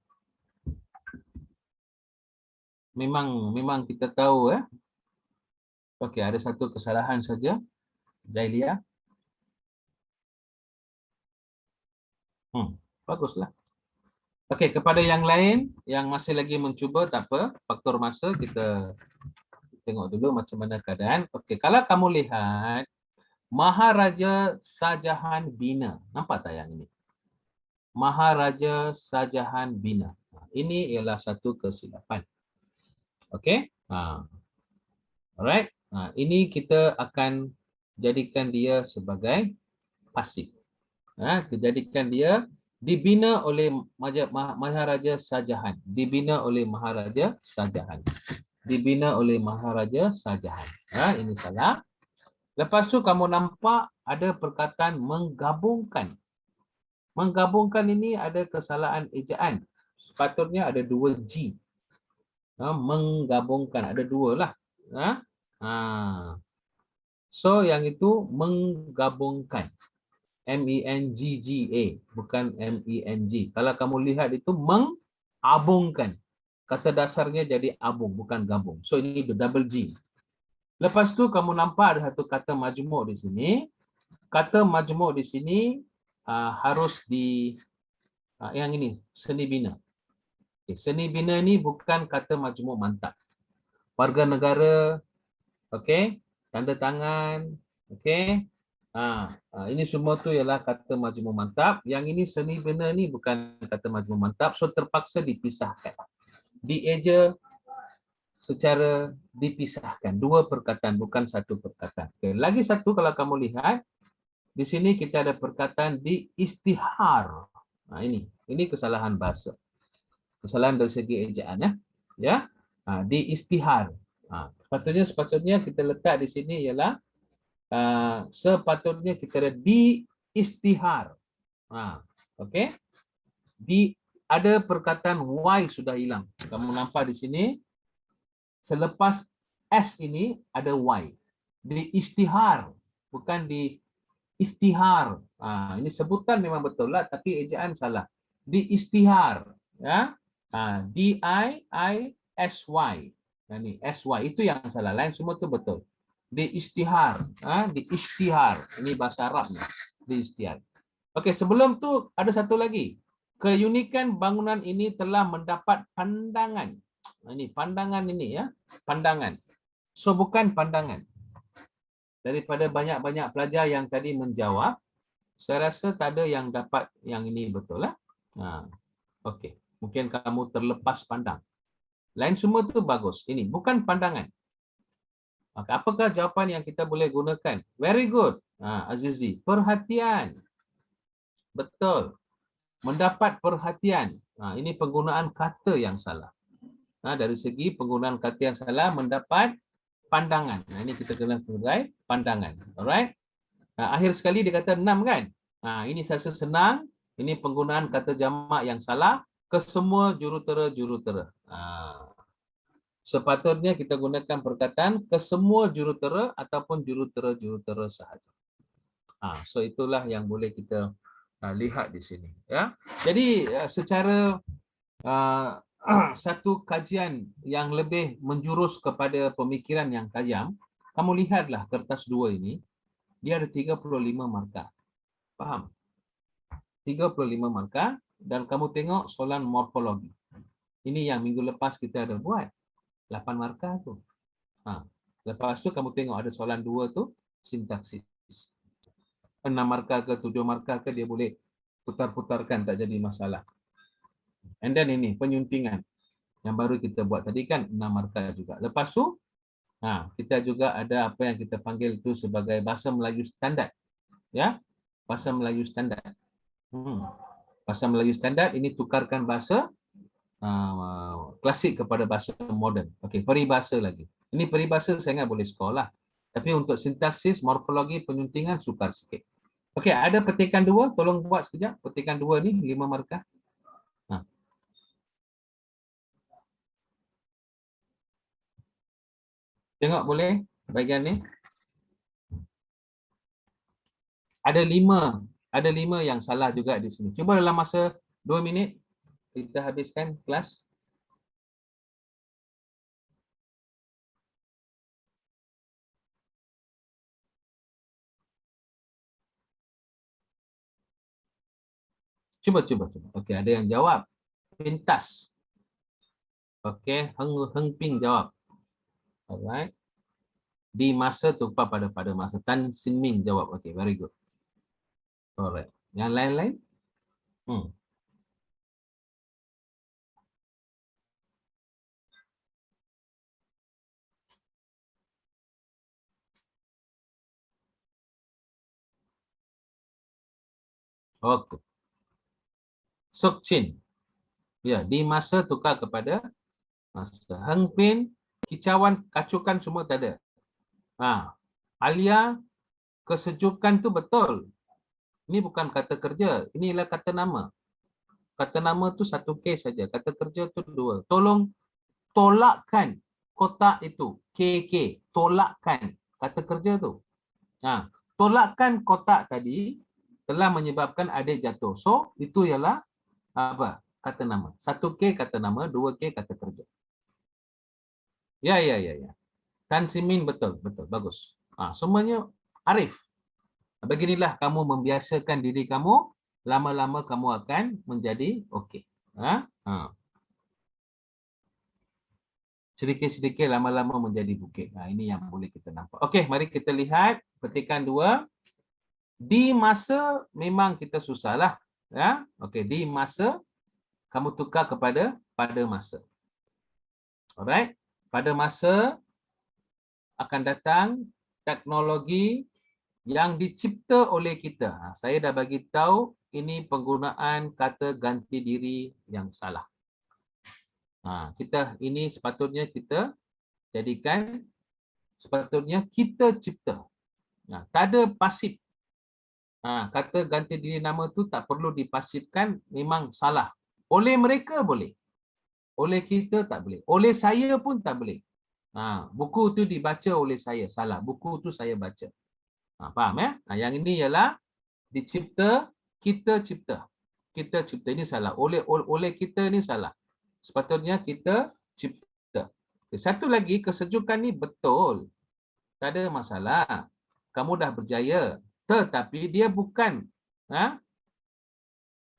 Memang kita tahu Okey, ada satu kesalahan saja. Jailia. Baguslah. Okey, kepada yang lain yang masih lagi mencuba, tak apa. Faktor masa kita tengok dulu macam mana keadaan. Okey, kalau kamu lihat Maharaja Shahjahan Bina. Nampak tak yang ini? Maharaja Shahjahan Bina. Ini ialah satu kesilapan. Okey? Alright. Ini kita akan jadikan dia sebagai pasif. Kita jadikan dia dibina oleh Maharaja Shahjahan. Dibina oleh Maharaja Shahjahan. Dibina oleh Maharaja Shahjahan. Ini salah. Lepas tu kamu nampak ada perkataan menggabungkan. Menggabungkan ini ada kesalahan ejaan. Sepatutnya ada dua G. Menggabungkan. Ada dua lah. So yang itu menggabungkan. M-E-N-G-G-A. Bukan M-E-N-G. Kalau kamu lihat itu mengabungkan. Kata dasarnya jadi abung. Bukan gabung. So ini the double G. Lepas tu kamu nampak ada satu kata majmuk di sini. Kata majmuk di sini harus di yang ini, seni bina. Okay, seni bina ni bukan kata majmuk mantap. Warga negara, okey, tanda tangan, okey. Ini semua tu ialah kata majmuk mantap. Yang ini seni bina ni bukan kata majmuk mantap, so terpaksa dipisahkan. Dieja secara dipisahkan, dua perkataan bukan satu perkataan. Okay. Lagi satu kalau kamu lihat di sini kita ada perkataan diistihar. Ini kesalahan bahasa. Kesalahan dari segi ejaan ya. Diistihar. Sepatutnya kita letak di sini ialah sepatutnya kita ada diistihar. Okey. Ada perkataan y sudah hilang. Kamu nampak di sini selepas s ini ada y. Diistihar bukan di istihar. Ini sebutan memang betul lah tapi ejaan salah. Diistihar ya. D-I-I-S-Y. Ini S-Y itu yang salah. Lain semua tu betul. Diistihar. Diistihar. Ini bahasa Arabnya. Diistihar. Okey, sebelum tu ada satu lagi. Keunikan bangunan ini telah mendapat pandangan. Ini pandangan ini ya. Pandangan. So bukan pandangan. Daripada banyak-banyak pelajar yang tadi menjawab, saya rasa tak ada yang dapat yang ini betul lah. Okey, mungkin kamu terlepas pandang. Lain semua tu bagus. Ini bukan pandangan. Apakah jawapan yang kita boleh gunakan? Very good, Azizi. Perhatian. Betul. Mendapat perhatian. Ini penggunaan kata yang salah. Dari segi penggunaan kata yang salah, mendapat pandangan. Ini kita kena sebagai pandangan. Alright. Akhir sekali dia kata 6 kan? Ini saya rasa senang. Ini penggunaan kata jamak yang salah. Kesemua jurutera-jurutera. Sepatutnya kita gunakan perkataan kesemua jurutera ataupun jurutera-jurutera sahaja. So itulah yang boleh kita lihat di sini. Ya. Jadi secara satu kajian yang lebih menjurus kepada pemikiran yang tajam, kamu lihatlah kertas 2 ini, dia ada 35 markah. Faham? 35 markah dan kamu tengok soalan morfologi. Ini yang minggu lepas kita ada buat. 8 markah tu. Lepas tu kamu tengok ada soalan 2 tu, sintaksis. 6 markah ke 7 markah ke dia boleh putar-putarkan, tak jadi masalah. And then ini penyuntingan yang baru kita buat tadi kan 6 markah juga. Lepas tu kita juga ada apa yang kita panggil itu sebagai bahasa Melayu standard. Ya, bahasa Melayu standard. Bahasa Melayu standard ini tukarkan bahasa klasik kepada bahasa moden. Okey, peribahasa lagi. Ini peribahasa saya ingat boleh sekolah. Tapi untuk sintaksis, morfologi, penyuntingan sukar sikit. Okey, ada petikan 2, tolong buat sekejap. Petikan 2 ni 5 markah. Ha. Tengok boleh bahagian ni. Ada lima yang salah juga di sini. Cuba dalam masa 2 minit kita habiskan kelas. Cuba. Okey, ada yang jawab. Pintas. Okey, Heng Ping jawab. Alright. Di masa tumpah pada masa. Tan Sin Ming jawab. Okey, very good. Alright. Yang lain-lain? Okey. Sok Chin. Ya, di masa tukar kepada masa. Heng Pin, kicauan, kacukan semua tak ada. Alia, kesejukan tu betul. Ini bukan kata kerja, inilah kata nama. Kata nama tu satu kes saja, kata kerja tu dua. Tolong tolakkan kotak itu, KK, tolakkan kata kerja tu. Tolakkan kotak tadi telah menyebabkan adik jatuh. So, itu ialah apa? Kata nama. 1K kata nama, 2K kata kerja. Ya. Tan Simin betul, bagus. Semuanya arif. Beginilah kamu membiasakan diri kamu, lama-lama kamu akan menjadi okey. Sedikit-sedikit lama-lama menjadi bukit. Ini yang boleh kita nampak. Okey, mari kita lihat petikan 2. Di masa memang kita susahlah, ya. Okey, di masa kamu tukar kepada pada masa. Alright. Pada masa akan datang teknologi yang dicipta oleh kita. Saya dah bagi tahu ini penggunaan kata ganti diri yang salah. Ini sepatutnya kita jadikan sepatutnya kita cipta. Tak ada pasif. Kata ganti diri nama tu tak perlu dipasifkan, memang salah. Oleh mereka boleh. Oleh kita tak boleh. Oleh saya pun tak boleh. Buku tu dibaca oleh saya, salah. Buku tu saya baca. Faham ya? Yang ini ialah dicipta, kita cipta. Kita cipta, ini salah. Oleh kita ni salah. Sepatutnya kita cipta. Satu lagi, kesejukan ni betul. Tak ada masalah. Kamu dah berjaya. Tetapi dia bukan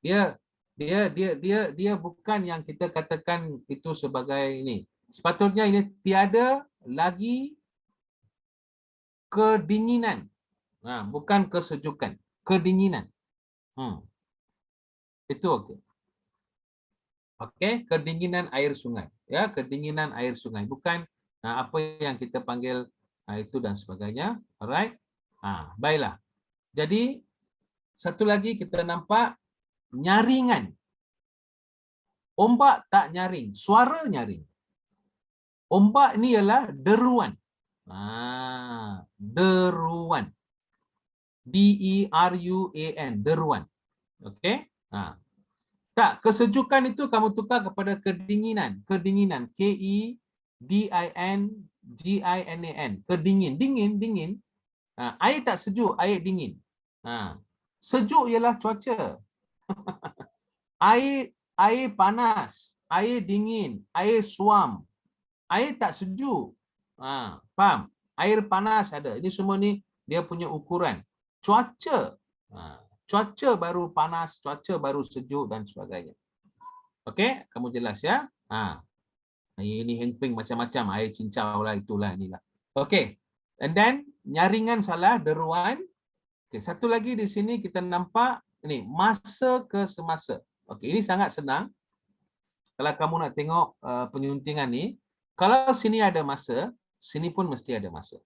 dia bukan yang kita katakan itu sebagai ini. Sepatutnya ini tiada lagi kedinginan. Bukan kesejukan, kedinginan. Itu okey. Okey, kedinginan air sungai. Ya, kedinginan air sungai. Bukan apa yang kita panggil itu dan sebagainya. Alright. Baiklah. Jadi satu lagi kita nampak nyaringan. Ombak tak nyaring, suara nyaring. Ombak ni ialah deruan. Deruan. D-E-R-U-A-N, deruan. Okey? Tak, kesejukan itu kamu tukar kepada kedinginan. Kedinginan. K-E-D-I-N-G-I-N-A-N. Kedingin. Dingin. Air tak sejuk, air dingin. Sejuk ialah cuaca. Air panas, air dingin, air suam. Air tak sejuk. Faham? Air panas ada. Ini semua ni dia punya ukuran. Cuaca. Cuaca baru panas, cuaca baru sejuk dan sebagainya. Okey, kamu jelas ya? Ini Heng Ping macam-macam, air cincau lah, itulah, inilah. Okey. And then nyaringan salah, deruan. Okey, satu lagi di sini kita nampak ini masa ke semasa. Okey, ini sangat senang. Kalau kamu nak tengok penyuntingan ni, kalau sini ada masa, sini pun mesti ada masa.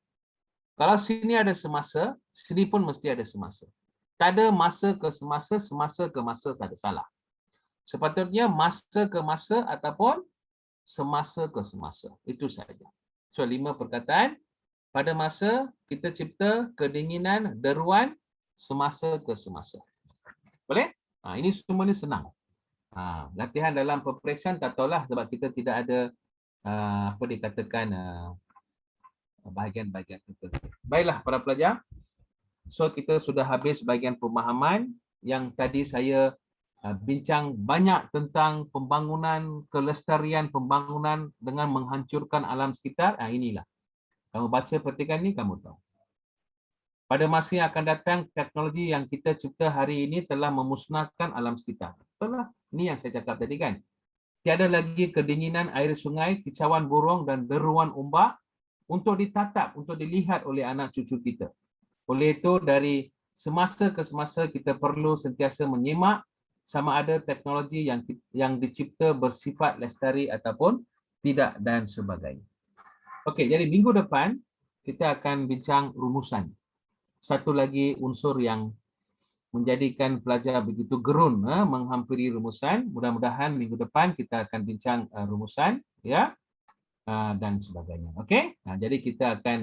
Kalau sini ada semasa, sini pun mesti ada semasa. Tak ada masa ke semasa, semasa ke masa, tak ada, salah. Sepatutnya masa ke masa ataupun semasa ke semasa. Itu saja. So, 5 perkataan. Pada masa, kita cipta kedinginan, deruan, semasa ke semasa. Boleh? Ini semua ni senang. Latihan dalam peperiksaan tak tahulah sebab kita tidak ada apa dikatakan bahagian-bahagian tertentu. Baiklah para pelajar. So kita sudah habis bahagian pemahaman yang tadi saya bincang banyak tentang pembangunan, kelestarian pembangunan dengan menghancurkan alam sekitar. Inilah. Kamu baca petikan ni kamu tahu. Pada masa yang akan datang, teknologi yang kita cipta hari ini telah memusnahkan alam sekitar. Betul lah. Ini yang saya cakap tadi kan. Tiada lagi kedinginan air sungai, kicauan burung dan deruan ombak untuk ditatap, untuk dilihat oleh anak cucu kita. Oleh itu, dari semasa ke semasa kita perlu sentiasa menyimak sama ada teknologi yang dicipta bersifat lestari ataupun tidak dan sebagainya. Okey, jadi minggu depan kita akan bincang rumusan. Satu lagi unsur yang menjadikan pelajar begitu gerun menghampiri rumusan. Mudah-mudahan minggu depan kita akan bincang rumusan ya dan sebagainya. Okey? Jadi kita akan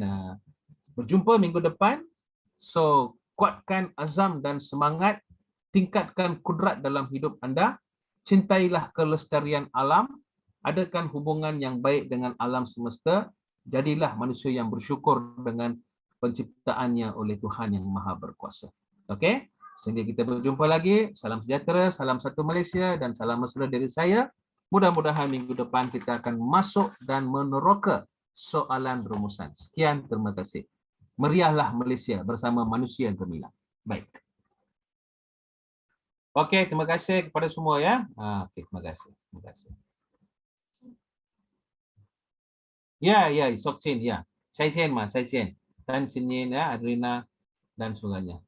berjumpa minggu depan. So, kuatkan azam dan semangat, tingkatkan kudrat dalam hidup anda, cintailah kelestarian alam, adakan hubungan yang baik dengan alam semesta, jadilah manusia yang bersyukur dengan penciptaannya oleh Tuhan yang Maha Berkuasa. Okey? Sehingga kita berjumpa lagi. Salam sejahtera, salam satu Malaysia dan salam mesra dari saya. Mudah-mudahan minggu depan kita akan masuk dan meneroka soalan rumusan. Sekian, terima kasih. Meriahlah Malaysia bersama manusia gemilang. Baik. Okey, terima kasih kepada semua ya. Okey, terima kasih. Terima kasih. Ya, Sok Chin, ya. Saya Chen, Tan Sin Yin, ya, Adrina dan sebagainya.